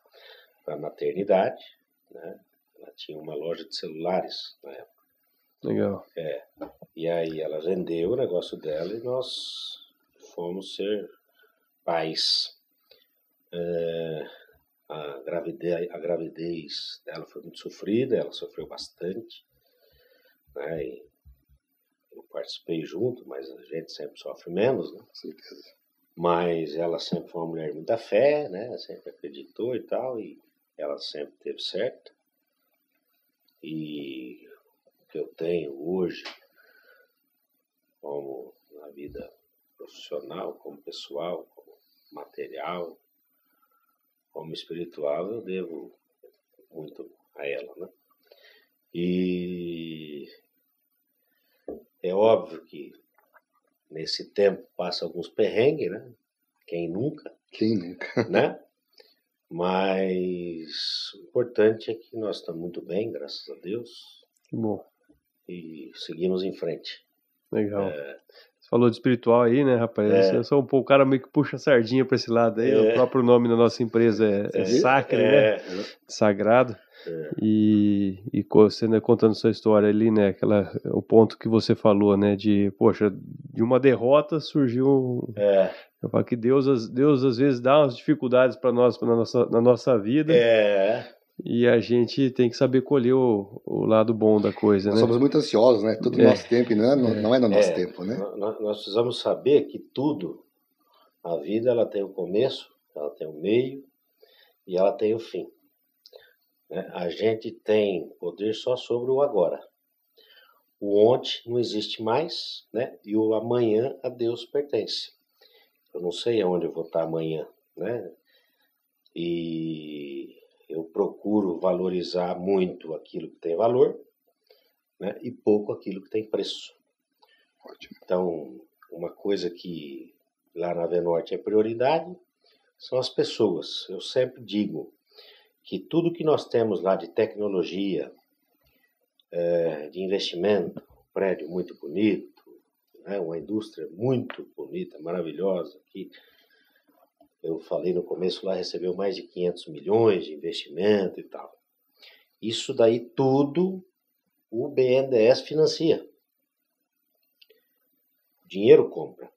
S1: para a maternidade, né? Ela tinha uma loja de celulares na época.
S3: Legal.
S1: E aí ela vendeu o negócio dela e nós fomos ser pais. A gravidez dela foi muito sofrida, ela sofreu bastante, né? E eu participei junto, mas a gente sempre sofre menos, né? Com certeza. Mas ela sempre foi uma mulher de muita fé, né? Sempre acreditou e tal, e ela sempre teve certo. E o que eu tenho hoje, como na vida profissional, como pessoal, como material, como espiritual, eu devo muito a ela, né? E é óbvio que nesse tempo passa alguns perrengues, né? Quem nunca? Né? Mas o importante é que nós estamos muito bem, graças a Deus.
S3: Que bom.
S1: E seguimos em frente.
S3: Legal. Você falou de espiritual aí, né, rapaz? Eu sou um pouco o cara meio que puxa a sardinha para esse lado aí. O próprio nome da nossa empresa é Sacre, né? Sagrado. E você, né, contando sua história ali, né, o ponto que você falou, né, de, poxa, de uma derrota surgiu eu falo que Deus às vezes dá umas dificuldades para nós na nossa vida. E a gente tem que saber colher o lado bom da coisa,
S2: nós
S3: né?
S2: somos muito ansiosos, né? Tudo no nosso tempo e não é no nosso tempo, né?
S1: Nós precisamos saber que tudo, a vida, ela tem o começo, ela tem o meio e ela tem o fim. A gente tem poder só sobre o agora. O ontem não existe mais, né? E o amanhã a Deus pertence. Eu não sei aonde eu vou estar amanhã, né? E eu procuro valorizar muito aquilo que tem valor, né? E pouco aquilo que tem preço.
S2: Ótimo.
S1: Então, uma coisa que lá na Venorte é prioridade são as pessoas. Eu sempre digo que tudo que nós temos lá de tecnologia, de investimento, um prédio muito bonito, né, uma indústria muito bonita, maravilhosa, que eu falei no começo lá, recebeu mais de 500 milhões de investimento e tal. Isso daí tudo o BNDES financia. O dinheiro compra,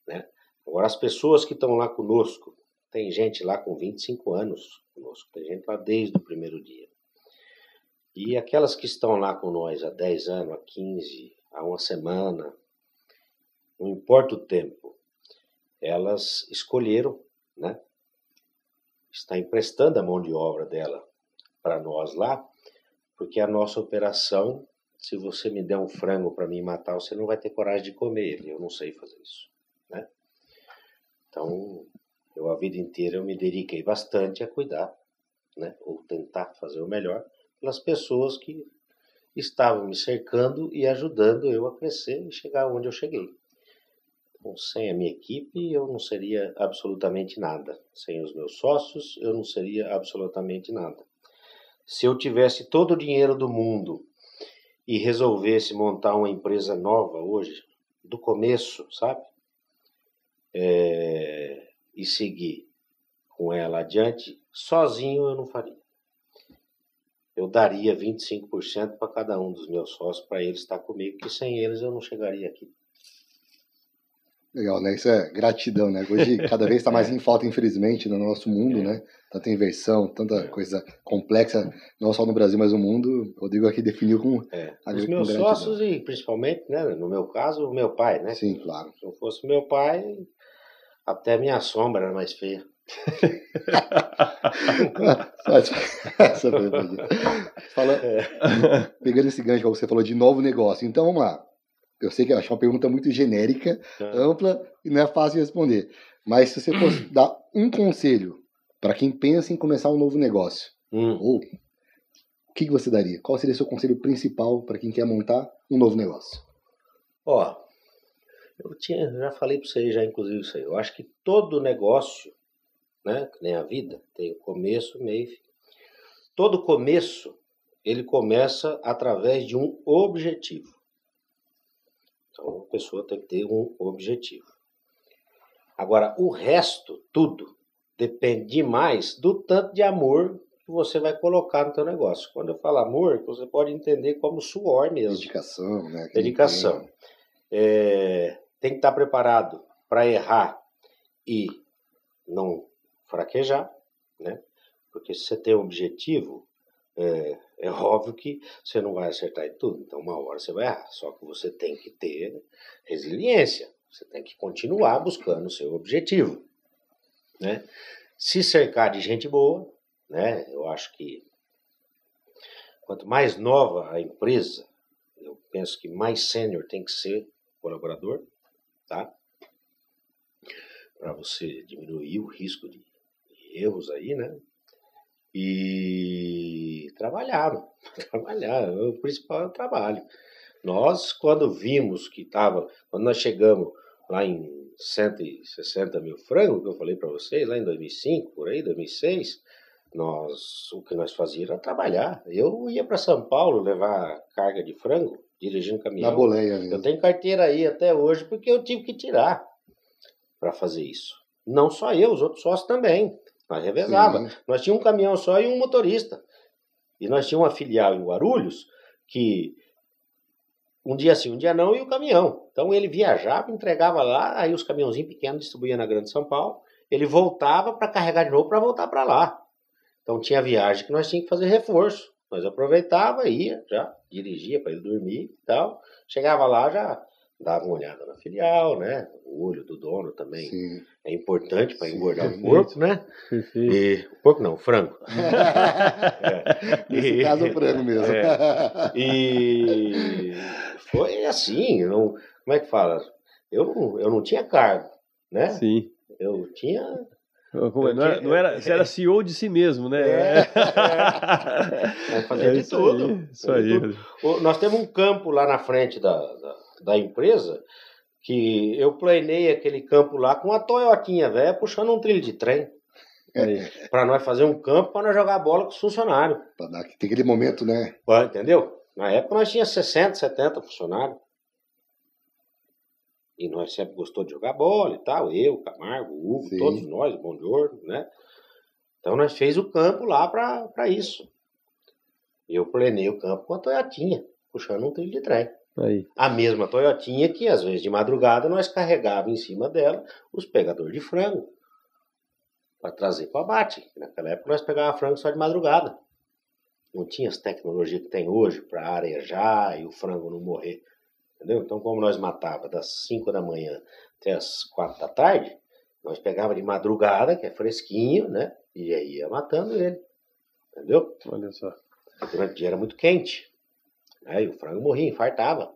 S1: né? Agora, as pessoas que estão lá conosco, tem gente lá com 25 anos conosco, tem gente lá desde o primeiro dia. E aquelas que estão lá com nós há 10 anos, há 15, há uma semana, não importa o tempo, elas escolheram, né? Está emprestando a mão de obra dela para nós lá, porque a nossa operação, se você me der um frango para mim matar, você não vai ter coragem de comer ele, eu não sei fazer isso, né? Então, a vida inteira eu me dediquei bastante a cuidar, né? Ou tentar fazer o melhor pelas pessoas que estavam me cercando e ajudando eu a crescer e chegar onde eu cheguei. Então, sem a minha equipe, eu não seria absolutamente nada. Sem os meus sócios, eu não seria absolutamente nada. Se eu tivesse todo o dinheiro do mundo e resolvesse montar uma empresa nova hoje, do começo, sabe? E seguir com ela adiante, sozinho eu não faria. Eu daria 25% para cada um dos meus sócios, para eles estar comigo, porque sem eles eu não chegaria aqui.
S2: Legal, né? Isso é gratidão, né? Hoje cada vez está mais em falta, infelizmente, no nosso mundo, né? Tanta inversão, tanta coisa complexa, não só no Brasil, mas no mundo. O Rodrigo aqui definiu com
S1: os meus sócios e principalmente, né, no meu caso, o meu pai, né?
S2: Sim, claro.
S1: Se não fosse meu pai, até minha sombra era mais feia.
S2: Pegando esse gancho que você falou de novo negócio, então vamos lá. Eu sei que eu acho uma pergunta muito genérica, ampla e não é fácil de responder, mas se você fosse dar um conselho para quem pensa em começar um novo negócio, ou o que você daria? Qual seria o seu conselho principal para quem quer montar um novo negócio?
S1: Já falei para você já, inclusive, isso aí. Eu acho que todo negócio, né, que nem a vida, tem começo, meio e fim. Todo começo, ele começa através de um objetivo. Então, a pessoa tem que ter um objetivo. Agora, o resto, tudo, depende demais do tanto de amor que você vai colocar no teu negócio. Quando eu falo amor, você pode entender como suor mesmo.
S2: Dedicação, né?
S1: Dedicação. Tem que estar preparado para errar e não fraquejar, né? Porque se você tem um objetivo, é óbvio que você não vai acertar em tudo. Então, uma hora você vai errar. Só que você tem que ter resiliência. Você tem que continuar buscando o seu objetivo, né? Se cercar de gente boa, né? Eu acho que quanto mais nova a empresa, eu penso que mais sênior tem que ser colaborador, tá? Para você diminuir o risco de erros aí, né? E trabalhar, o principal é o trabalho. Nós, quando vimos que quando nós chegamos lá em 160 mil frangos, que eu falei para vocês, lá em 2005, por aí, 2006, o que nós fazíamos era trabalhar. Eu ia para São Paulo levar carga de frango, dirigindo caminhão.
S2: Na boleia mesmo.
S1: Eu tenho carteira aí até hoje, porque eu tive que tirar para fazer isso. Não só eu, os outros sócios também. Nós revezava. Nós tínhamos um caminhão só e um motorista. E nós tínhamos uma filial em Guarulhos que um dia sim, um dia não, e o caminhão. Então ele viajava, entregava lá, aí os caminhãozinhos pequenos distribuía na Grande São Paulo. Ele voltava para carregar de novo para voltar para lá. Então tinha viagem que nós tínhamos que fazer reforço. Nós aproveitava, ia, já dirigia para ele dormir e tal. Chegava lá, já dava uma olhada na filial, né? O olho do dono também é importante para engordar o porco, né? E o porco não, o frango.
S2: Nesse caso, o frango mesmo.
S1: E foi assim, como é que fala? Eu não tinha cargo, né?
S3: Sim.
S1: Eu tinha...
S3: Você era CEO de si mesmo, né?
S1: Fazia de tudo.
S3: Isso aí.
S1: Nós temos um campo lá na frente da empresa que eu planei aquele campo lá com uma Toyotinha velha puxando um trilho de trem. Para nós fazer um campo para nós jogar bola com os funcionários.
S2: Tem aquele momento, né?
S1: Entendeu? Na época nós tínhamos 60, 70 funcionários. E nós sempre gostou de jogar bola e tal. Eu, o Camargo, o Hugo, todos nós, o Bom de Ouro, né? Então nós fez o campo lá para isso. Eu planei o campo com a Toyotinha, puxando um trilho de trem. A mesma Toyotinha que, às vezes, de madrugada, nós carregávamos em cima dela os pegadores de frango. para trazer para abate. Naquela época nós pegávamos frango só de madrugada. Não tinha as tecnologias que tem hoje para arejar e o frango não morrer. Entendeu? Então, como nós matava das 5 da manhã até as 4 da tarde, nós pegava de madrugada, que é fresquinho, né? E aí ia matando ele. Entendeu?
S3: Olha só.
S1: Durante o dia era muito quente. Né? E o frango morria, infartava.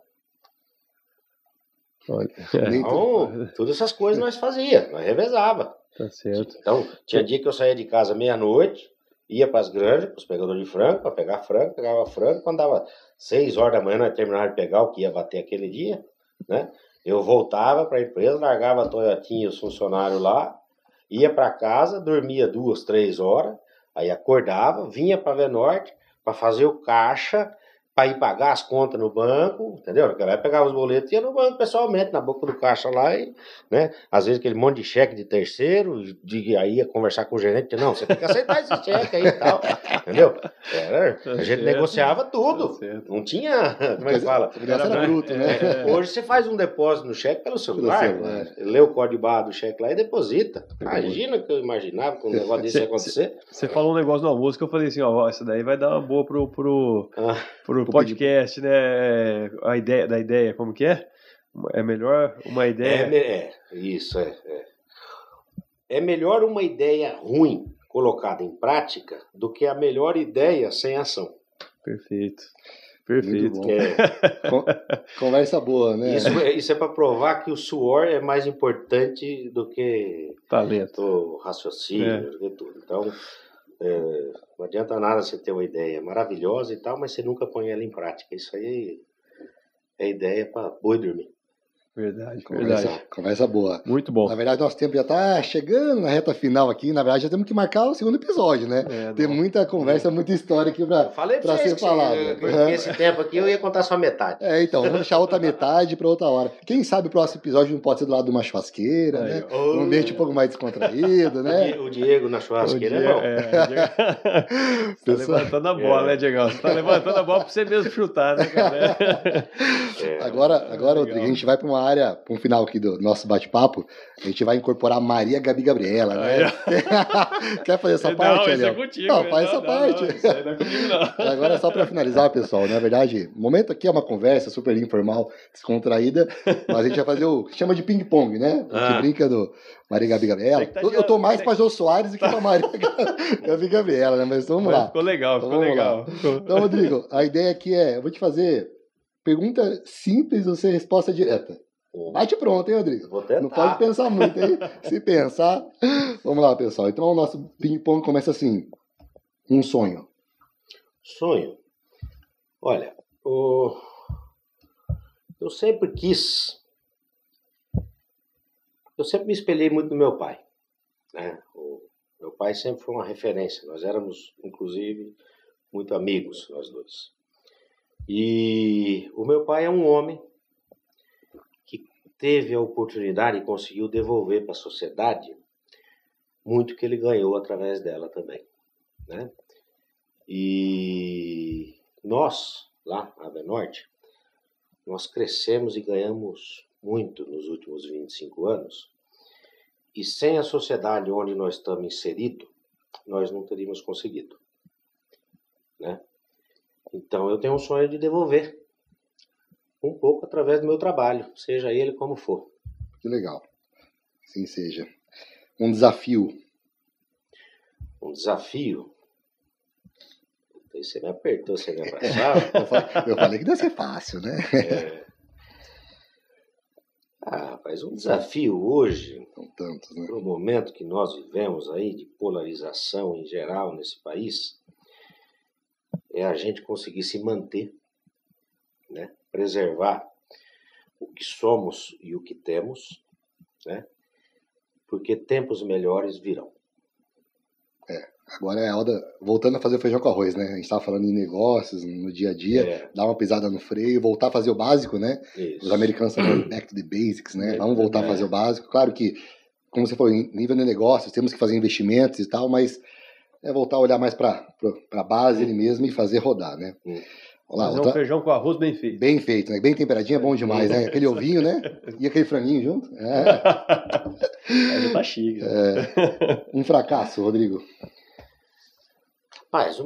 S3: Olha.
S1: Então, todas essas coisas nós fazia, nós revezava.
S3: Tá certo.
S1: Então, tinha dia que eu saía de casa meia-noite, ia para as granjas, para os pegadores de frango, para pegar frango, pegava frango. Quando dava 6 horas da manhã, nós terminávamos de pegar o que ia bater aquele dia, né? Eu voltava para a empresa, largava a Toyotinha e os funcionários lá, ia para casa, dormia 2, 3 horas, aí acordava, vinha para Venorte para fazer o caixa, para ir pagar as contas no banco, entendeu? Naquela época pegava os boletos e ia no banco pessoalmente, na boca do caixa lá, e, né? Às vezes aquele monte de cheque de terceiro, aí ia conversar com o gerente, não, você tem que aceitar esse cheque aí e tal, entendeu? A gente negociava tudo, não tinha, como é que fala?
S2: Era bruto, né?
S1: Hoje você faz um depósito no cheque pelo celular, lê o código de barra do cheque lá e deposita. Imagina que eu imaginava que um negócio desse ia acontecer.
S3: Você falou um negócio no almoço que eu falei assim, ó, essa daí vai dar uma boa pro podcast, né? A ideia, como que é? É melhor uma ideia...
S1: Isso. É melhor uma ideia ruim colocada em prática do que a melhor ideia sem ação.
S3: Perfeito.
S2: Conversa boa, né?
S1: Isso é para provar que o suor é mais importante do que
S3: talento,
S1: o raciocínio, do que tudo. Então, não adianta nada você ter uma ideia maravilhosa e tal, mas você nunca põe ela em prática. Isso aí é ideia para boi dormir.
S3: Verdade.
S2: Conversa boa.
S3: Muito bom.
S2: Na verdade, nosso tempo já está chegando na reta final aqui. Na verdade, já temos que marcar o segundo episódio, né? Tem muita conversa, muita história aqui para ser falada.
S1: Esse tempo aqui eu ia contar só metade.
S2: Então, vamos deixar outra metade para outra hora. Quem sabe o próximo episódio não pode ser do lado de uma churrasqueira, né? Um ambiente um pouco mais descontraído, né?
S1: O Diego na churrasqueira é bom.
S3: Você tá levantando a bola, né, Diego? Você tá levantando a bola para você mesmo chutar, né, cara?
S2: Agora Rodrigo, a gente vai para uma área, para um final aqui do nosso bate-papo, a gente vai incorporar Maria Gabi Gabriela, né? Quer fazer essa parte,
S3: Ariel? Não, contigo.
S2: Não, faz essa parte.
S3: Não, isso aí não é comigo, não.
S2: Agora, só para finalizar, pessoal, na verdade, o momento aqui é uma conversa super informal, descontraída, mas a gente vai fazer o que chama de ping-pong, né? A gente brinca do Maria Gabi Gabriela. Eu tô mais para Jô Soares do que para Maria Gabi Gabriela, né? Mas vamos lá.
S3: Ficou legal.
S2: Então, Rodrigo, a ideia aqui eu vou te fazer pergunta simples, você resposta direta. Bate pronto, hein, Rodrigo?
S1: Vou tentar.
S2: Não pode pensar muito, hein? Se pensar... Vamos lá, pessoal. Então, o nosso ping-pong começa assim. Um sonho.
S1: Sonho? Olha, eu sempre quis... Eu sempre me espelhei muito no meu pai, né? O meu pai sempre foi uma referência. Nós éramos, inclusive, muito amigos, nós dois. E o meu pai é um homem que teve a oportunidade e conseguiu devolver para a sociedade muito que ele ganhou através dela também, né? E nós, lá na Venorte, nós crescemos e ganhamos muito nos últimos 25 anos, e sem a sociedade onde nós estamos inseridos, nós não teríamos conseguido, né? Então eu tenho um sonho de devolver um pouco através do meu trabalho, seja ele como for.
S2: Que legal. Assim seja. Um desafio.
S1: Um desafio? Você me apertou, você me abraçava.
S2: Eu falei que deve ser fácil, né?
S1: Mas um desafio hoje,
S2: são tantos, né?
S1: No momento que nós vivemos aí de polarização em geral nesse país, é a gente conseguir se manter, né? Preservar o que somos e o que temos, né? Porque tempos melhores virão.
S2: Agora é a hora, voltando a fazer o feijão com arroz, né? A gente estava falando em negócios, no dia a dia, dar uma pisada no freio, voltar a fazer o básico, né? Isso. Os americanos estão falando back to the basics, né? Vamos voltar a fazer o básico. Claro que, como você falou, em nível de negócios, temos que fazer investimentos e tal, mas é voltar a olhar mais para a base ele mesmo e fazer rodar, né? Olha lá,
S3: fazer um feijão com arroz bem feito.
S2: Bem feito, né? Bem temperadinho é bom demais, né? Aquele ovinho, né? E aquele franguinho junto.
S3: Já tá chique.
S2: Um fracasso, Rodrigo.
S1: Rapaz,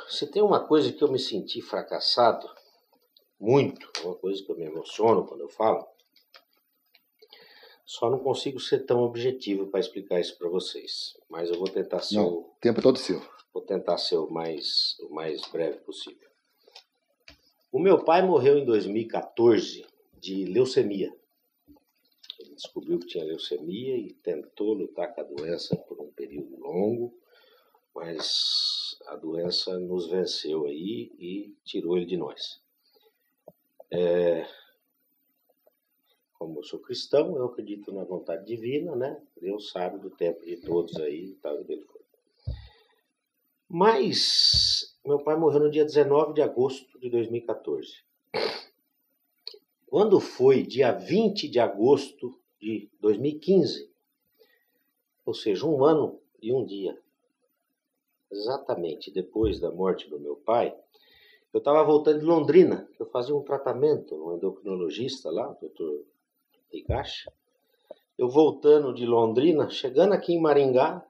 S1: se tem uma coisa que eu me senti fracassado, muito, uma coisa que eu me emociono quando eu falo, só não consigo ser tão objetivo para explicar isso para vocês. Mas eu vou tentar ser
S2: o tempo todo seu.
S1: Vou tentar ser o mais breve possível. O meu pai morreu em 2014 de leucemia. Ele descobriu que tinha leucemia e tentou lutar com a doença por um período longo, mas a doença nos venceu aí e tirou ele de nós. Como eu sou cristão, eu acredito na vontade divina, né? Deus sabe do tempo de todos aí e tal, dele foi. Mas meu pai morreu no dia 19 de agosto de 2014. Quando foi dia 20 de agosto de 2015, ou seja, 1 ano e 1 dia, exatamente depois da morte do meu pai, eu estava voltando de Londrina, eu fazia um tratamento no endocrinologista lá, o Dr. Higashi. Eu voltando de Londrina, chegando aqui em Maringá,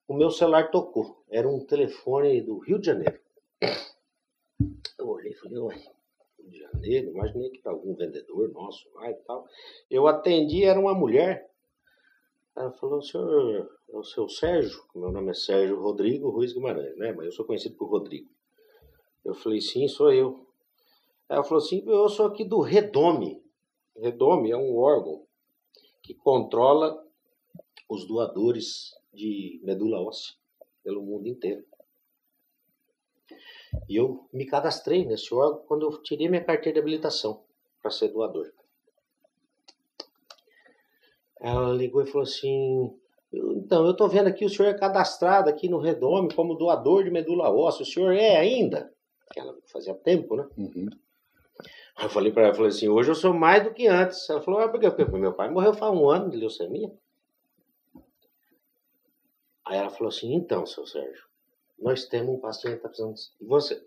S1: o meu celular tocou. Era um telefone do Rio de Janeiro. Eu olhei e falei, ué, Rio de Janeiro, imaginei que era algum vendedor nosso lá e tal. Eu atendi, era uma mulher. Ela falou, senhor, é o seu Sérgio? Meu nome é Sérgio Rodrigo Ruiz Guimarães, né? Mas eu sou conhecido por Rodrigo. Eu falei, sim, sou eu. Ela falou assim, eu sou aqui do Redome. Redome é um órgão que controla os doadores de medula óssea pelo mundo inteiro. E eu me cadastrei nesse órgão quando eu tirei minha carteira de habilitação para ser doador. Ela ligou e falou assim, então, eu estou vendo aqui, o senhor é cadastrado aqui no Redome como doador de medula óssea, o senhor é ainda? Ela fazia tempo, né?
S2: Uhum.
S1: Eu falei para ela, falei assim, hoje eu sou mais do que antes. Ela falou, por quê? Porque meu pai morreu faz 1 ano de leucemia. Aí ela falou assim, então, seu Sérgio, nós temos um paciente que está precisando de você.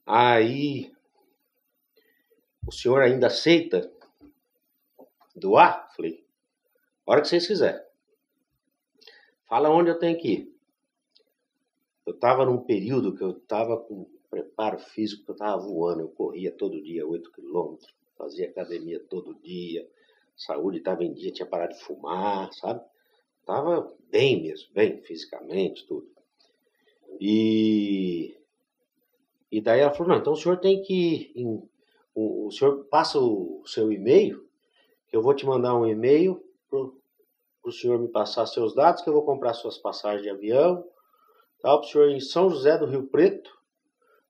S1: Aí, o senhor ainda aceita doar? Falei, a hora que vocês quiserem. Fala onde eu tenho que ir. Eu estava num período que eu estava com preparo físico, que eu estava voando, eu corria todo dia 8 quilômetros, fazia academia todo dia, saúde estava em dia, tinha parado de fumar, sabe? Estava bem mesmo, bem fisicamente, tudo. E daí ela falou, não, então o senhor tem que ir, o senhor passa o seu e-mail, que eu vou te mandar um e-mail para o senhor me passar seus dados, que eu vou comprar suas passagens de avião, tal, para o senhor ir em São José do Rio Preto,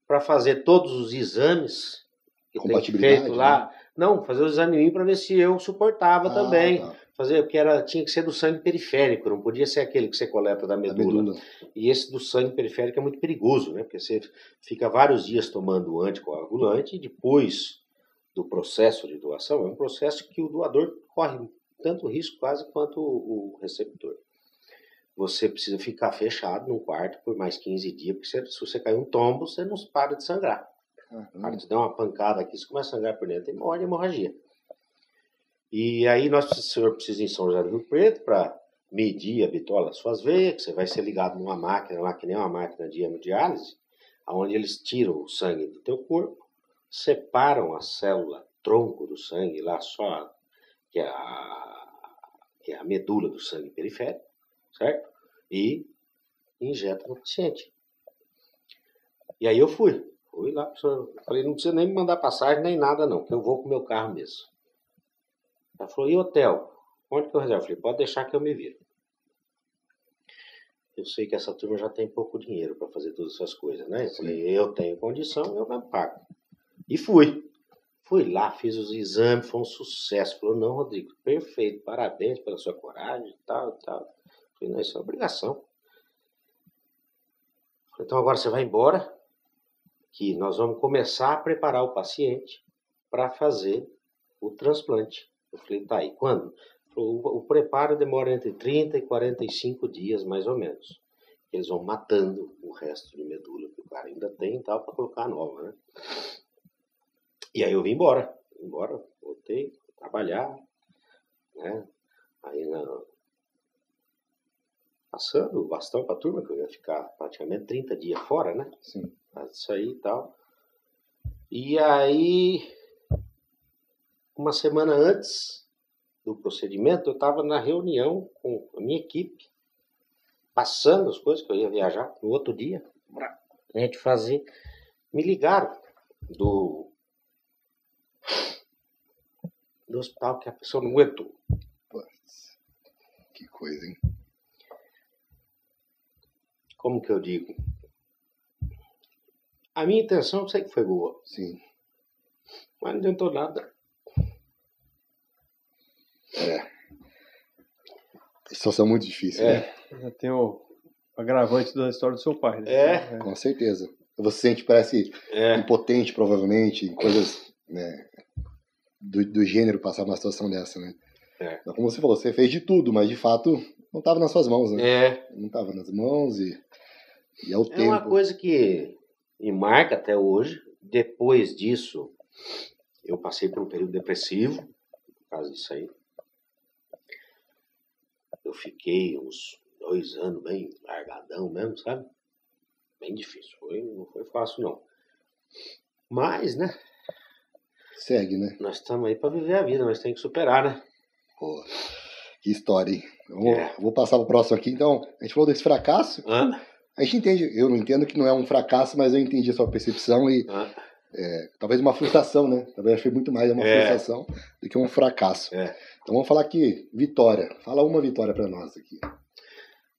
S1: para fazer todos os exames que tem feito lá. Né? Não, fazer o exame para ver se eu suportava também. Tá. Fazer, porque tinha que ser do sangue periférico, não podia ser aquele que você coleta da medula. E esse do sangue periférico é muito perigoso, né? Porque você fica vários dias tomando anticoagulante e depois do processo de doação, é um processo que o doador corre tanto risco quase quanto o receptor. Você precisa ficar fechado num quarto por mais 15 dias, porque se você cair um tombo, você não para de sangrar. Para de dar uma pancada aqui, você começa a sangrar por dentro e morre de hemorragia. E aí o senhor precisa ir em São José do Rio Preto para medir a bitola das suas veias, que você vai ser ligado numa máquina lá, que nem uma máquina de hemodiálise, onde eles tiram o sangue do teu corpo, separam a célula tronco do sangue, lá só, que é a medula do sangue periférico, certo? E injeta no paciente. E aí eu fui lá, falei, não precisa nem me mandar passagem nem nada não, que eu vou com o meu carro mesmo. Ela falou, e hotel? Onde que eu reservo? Eu falei, pode deixar que eu me viro. Eu sei que essa turma já tem pouco dinheiro para fazer todas essas coisas, né? Eu falei, eu tenho condição, eu mesmo pago. E fui. Fui lá, fiz os exames, foi um sucesso. Falou, não, Rodrigo, perfeito, parabéns pela sua coragem e tal. Falei, não, isso é obrigação. Falei, então agora você vai embora, que nós vamos começar a preparar o paciente para fazer o transplante. Eu falei, tá, e quando? Falou, o preparo demora entre 30 e 45 dias, mais ou menos. eles vão matando o resto de medula que o cara ainda tem e tal, para colocar a nova, né? E aí eu vim embora, voltei a trabalhar, né? Aí passando o bastão para a turma, que eu ia ficar praticamente 30 dias fora, né?
S2: Sim.
S1: Isso aí e tal. E aí, uma semana antes do procedimento, eu estava na reunião com a minha equipe, passando as coisas que eu ia viajar no outro dia, pra gente fazer. Me ligaram do hospital que a pessoa não aguentou.
S2: Putz, que coisa, hein?
S1: Como que eu digo? A minha intenção eu sei que foi boa.
S2: Sim.
S1: Mas não adiantou nada.
S2: Situação muito difícil, né?
S3: Já tem o agravante da história do seu pai, né?
S2: Com certeza. Você sente, parece impotente, provavelmente, em coisas, né, do gênero passar uma situação dessa, né? Como você falou, você fez de tudo, mas de fato não estava nas suas mãos, né? Não estava nas mãos e é o tempo.
S1: É uma coisa que me marca até hoje. Depois disso, eu passei por um período depressivo, por causa disso aí. Eu fiquei uns 2 anos bem largadão mesmo, sabe? Bem difícil. Não foi fácil, não. Mas, né?
S2: Segue, né?
S1: Nós estamos aí para viver a vida, mas tem que superar, né?
S2: Pô, que história, hein? Vou passar pro próximo aqui. Então, a gente falou desse fracasso. A gente entende, eu não entendo que não é um fracasso, mas eu entendi a sua percepção e talvez uma frustração, né? Talvez foi muito mais uma frustração do que um fracasso. Então vamos falar aqui, vitória. Fala uma vitória para nós aqui.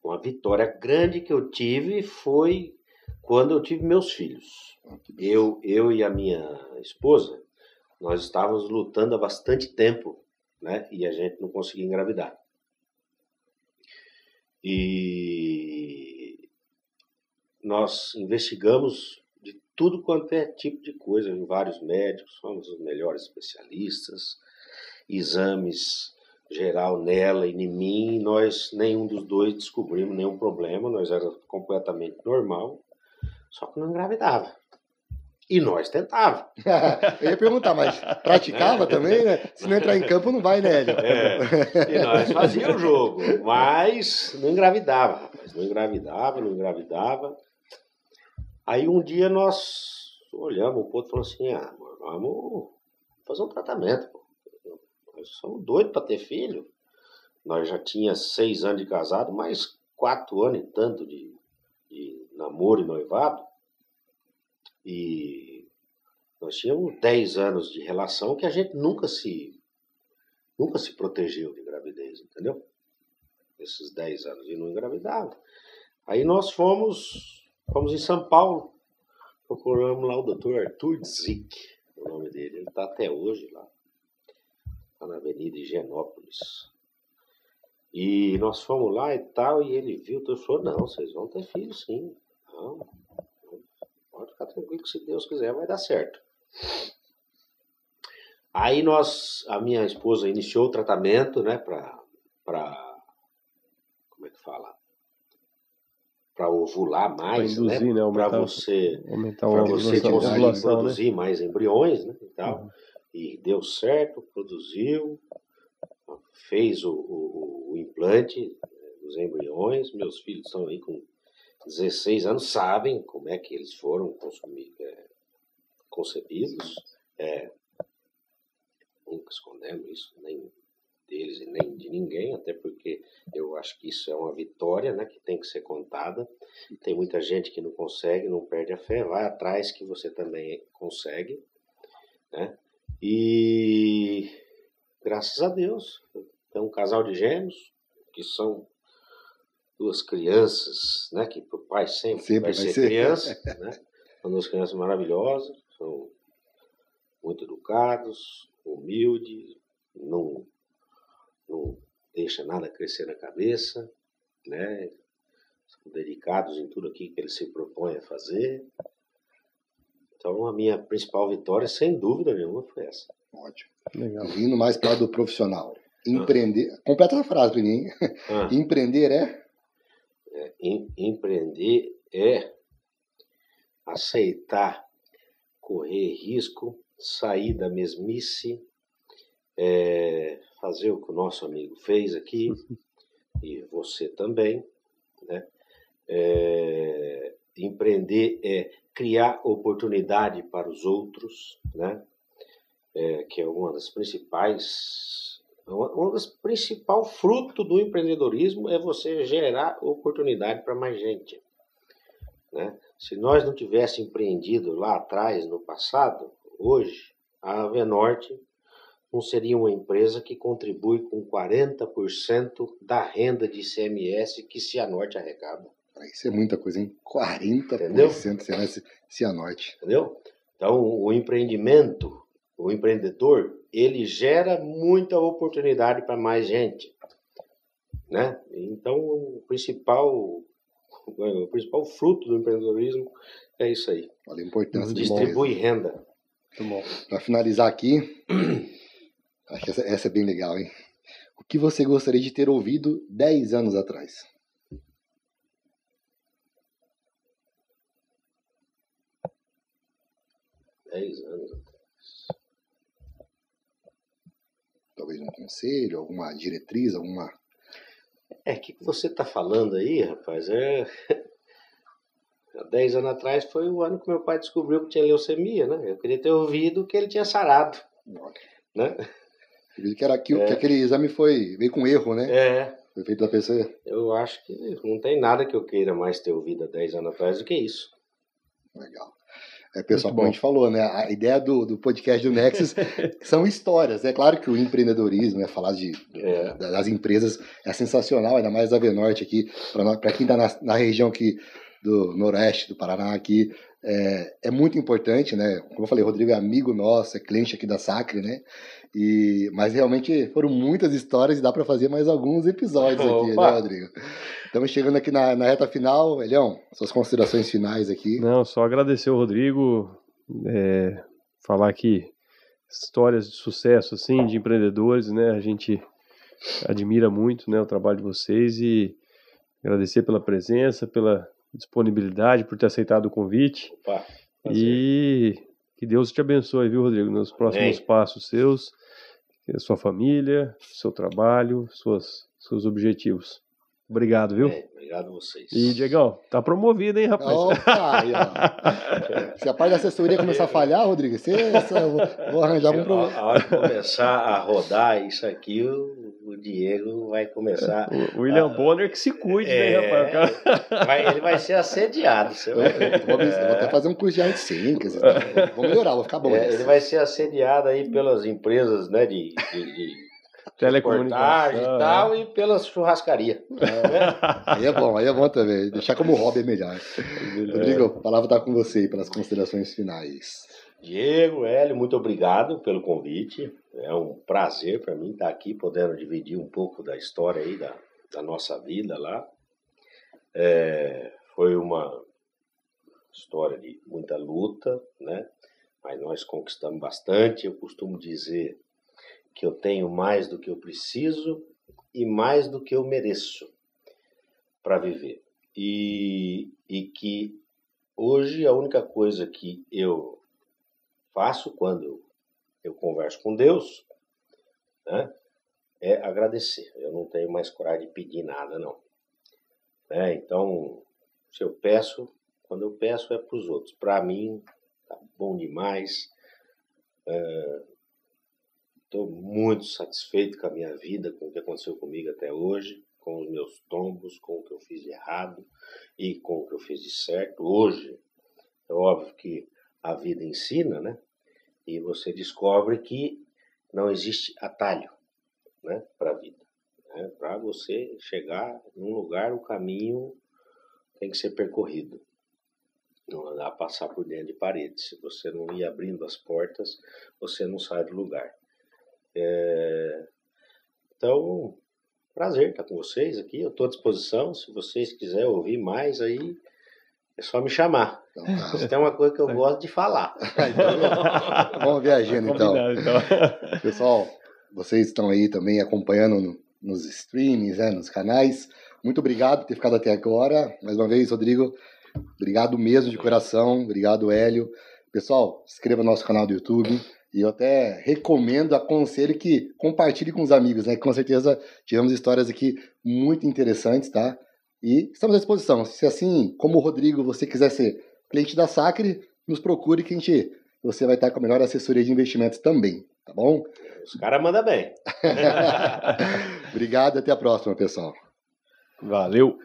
S1: Uma vitória grande que eu tive foi quando eu tive meus filhos. Eu e a minha esposa, nós estávamos lutando há bastante tempo, né? E a gente não conseguia engravidar. E nós investigamos de tudo quanto é tipo de coisa, em vários médicos, fomos os melhores especialistas, exames geral nela e em mim, nós, nenhum dos dois descobrimos nenhum problema, nós éramos completamente normal, só que não engravidava. E nós tentávamos.
S2: Eu ia perguntar, mas praticava também, né? Se não entrar em campo, não vai, né, Hélio?
S1: E nós fazíamos o jogo, mas não engravidava, rapaz. Não engravidava. Aí um dia nós olhamos, o Poto falou assim, vamos fazer um tratamento, pô. Nós somos doidos para ter filho. Nós já tínhamos 6 anos de casado, mais 4 anos e tanto de namoro e noivado. E nós tínhamos 10 anos de relação que a gente nunca se protegeu de gravidez, entendeu? Esses 10 anos e não engravidava. Aí nós fomos em São Paulo, procuramos lá o Dr. Arthur Zick, o nome dele. Ele está até hoje lá. Na Avenida Higienópolis. E nós fomos lá e tal, e ele viu, e falou, não, vocês vão ter filho sim. Não, pode ficar tranquilo que se Deus quiser vai dar certo. Aí a minha esposa iniciou o tratamento, né, para como é que fala? Para ovular mais,
S3: pra induzir, né?
S1: Para você conseguir produzir, né, mais embriões, né, e tal. E deu certo, produziu, fez o implante dos embriões. Meus filhos estão aí com 16 anos, sabem como é que eles foram concebidos. Nunca escondemos isso, nem deles e nem de ninguém, até porque eu acho que isso é uma vitória, né, que tem que ser contada. Tem muita gente que não consegue, não perde a fé, vai atrás que você também consegue, né? E graças a Deus, tem um casal de gêmeos, que são 2 crianças, né, que para o pai sempre vai ser criança, né? São 2 crianças maravilhosas, são muito educados, humildes, não deixa nada crescer na cabeça, né? São dedicados em tudo aquilo que eles se propõem a fazer. Então, a minha principal vitória, sem dúvida nenhuma, foi essa.
S2: Ótimo. Legal. Indo mais para o lado profissional. Empreender. Completa essa frase para mim, hein? Empreender
S1: Empreender é aceitar correr risco, sair da mesmice, fazer o que o nosso amigo fez aqui, e você também, né? Empreender é criar oportunidade para os outros, né? Que é uma das principais frutos do empreendedorismo é você gerar oportunidade para mais gente, né? Se nós não tivéssemos empreendido lá atrás, no passado, hoje, a Avenorte não seria uma empresa que contribui com 40% da renda de ICMS que Cianorte arrecada.
S2: Isso é muita coisa, hein? 40%
S1: Entendeu?
S2: Cianorte.
S1: Entendeu? Então, o empreendedor, ele gera muita oportunidade para mais gente, né? Então, o principal fruto do empreendedorismo é isso aí.
S2: Olha a importância.
S1: Distribui renda.
S2: Muito bom. Para finalizar aqui, acho que essa é bem legal, hein? O que você gostaria de ter ouvido 10 anos atrás? Talvez um conselho, alguma diretriz, alguma...
S1: que você está falando aí, rapaz, há 10 anos atrás foi o ano que meu pai descobriu que tinha leucemia, né? Eu queria ter ouvido que ele tinha sarado, né?
S2: Que aquele exame veio com erro, né? Foi feito da pessoa.
S1: Eu acho que não tem nada que eu queira mais ter ouvido há 10 anos atrás do que isso.
S2: Legal. Pessoal, como a gente falou, né? A ideia do podcast do Nexus são histórias. É claro que o empreendedorismo, falar das empresas é sensacional, ainda mais a Avenorte aqui, para quem está na região aqui do Noroeste do Paraná aqui, é muito importante, né? Como eu falei, o Rodrigo é amigo nosso, é cliente aqui da Sacre, né? Mas realmente foram muitas histórias e dá para fazer mais alguns episódios aqui, né, Rodrigo? Estamos chegando aqui na reta final. Elião, suas considerações finais aqui.
S3: Não, só agradecer ao Rodrigo, falar aqui histórias de sucesso, assim, de empreendedores, né? A gente admira muito, né, o trabalho de vocês e agradecer pela presença, pela disponibilidade, por ter aceitado o convite.
S1: Opa,
S3: e que Deus te abençoe, viu, Rodrigo, nos próximos passos seus, sua família, seu trabalho, seus objetivos. Obrigado, viu?
S1: Obrigado a vocês.
S3: E, Diegão, tá promovido, hein, rapaz?
S2: Opa, se a parte da assessoria começar a falhar, Rodrigo, vou arranjar um problema.
S1: A hora que começar a rodar isso aqui, o Diego vai começar...
S3: O William Bonner que se cuide, né, rapaz?
S1: Ele vai ser assediado. Você vai...
S2: Vou até fazer um curso de arte cênica. Vou melhorar, vou ficar bom.
S1: Ele vai ser assediado aí pelas empresas, né, de
S3: telecomunicação
S1: e tal, e pela churrascaria.
S2: Aí é bom também. Deixar como hobby é melhor. Rodrigo, a palavra está com você pelas considerações finais.
S1: Diego, Hélio, muito obrigado pelo convite. É um prazer para mim estar aqui, podendo dividir um pouco da história aí da nossa vida lá. Foi uma história de muita luta, né? Mas nós conquistamos bastante. Eu costumo dizer que eu tenho mais do que eu preciso e mais do que eu mereço para viver. E que hoje a única coisa que eu faço quando eu converso com Deus, né, é agradecer. Eu não tenho mais coragem de pedir nada, não. Então, se eu peço, quando eu peço é para os outros. Para mim, tá bom demais. Estou muito satisfeito com a minha vida, com o que aconteceu comigo até hoje, com os meus tombos, com o que eu fiz de errado e com o que eu fiz de certo. Hoje, é óbvio que a vida ensina, né? E você descobre que não existe atalho, né, para a vida. Para você chegar num lugar, o caminho tem que ser percorrido. Não dá para passar por dentro de paredes. Se você não ir abrindo as portas, você não sai do lugar. Então, prazer estar com vocês aqui. Eu estou à disposição. Se vocês quiserem ouvir mais aí, é só me chamar. Então, isso é uma coisa que eu gosto de falar.
S2: Então, vamos viajando então. Pessoal, vocês estão aí também acompanhando nos streamings, nos canais. muito obrigado por ter ficado até agora. Mais uma vez, Rodrigo, obrigado mesmo de coração. Obrigado, Hélio. Pessoal, se inscreva no nosso canal do YouTube. E eu até recomendo, aconselho que compartilhe com os amigos, né? Com certeza tivemos histórias aqui muito interessantes, tá? E estamos à disposição. Se assim, como o Rodrigo, você quiser ser cliente da Sacre, nos procure que você vai estar com a melhor assessoria de investimentos também, tá bom?
S1: Os caras mandam bem.
S2: Obrigado e até a próxima, pessoal.
S3: Valeu!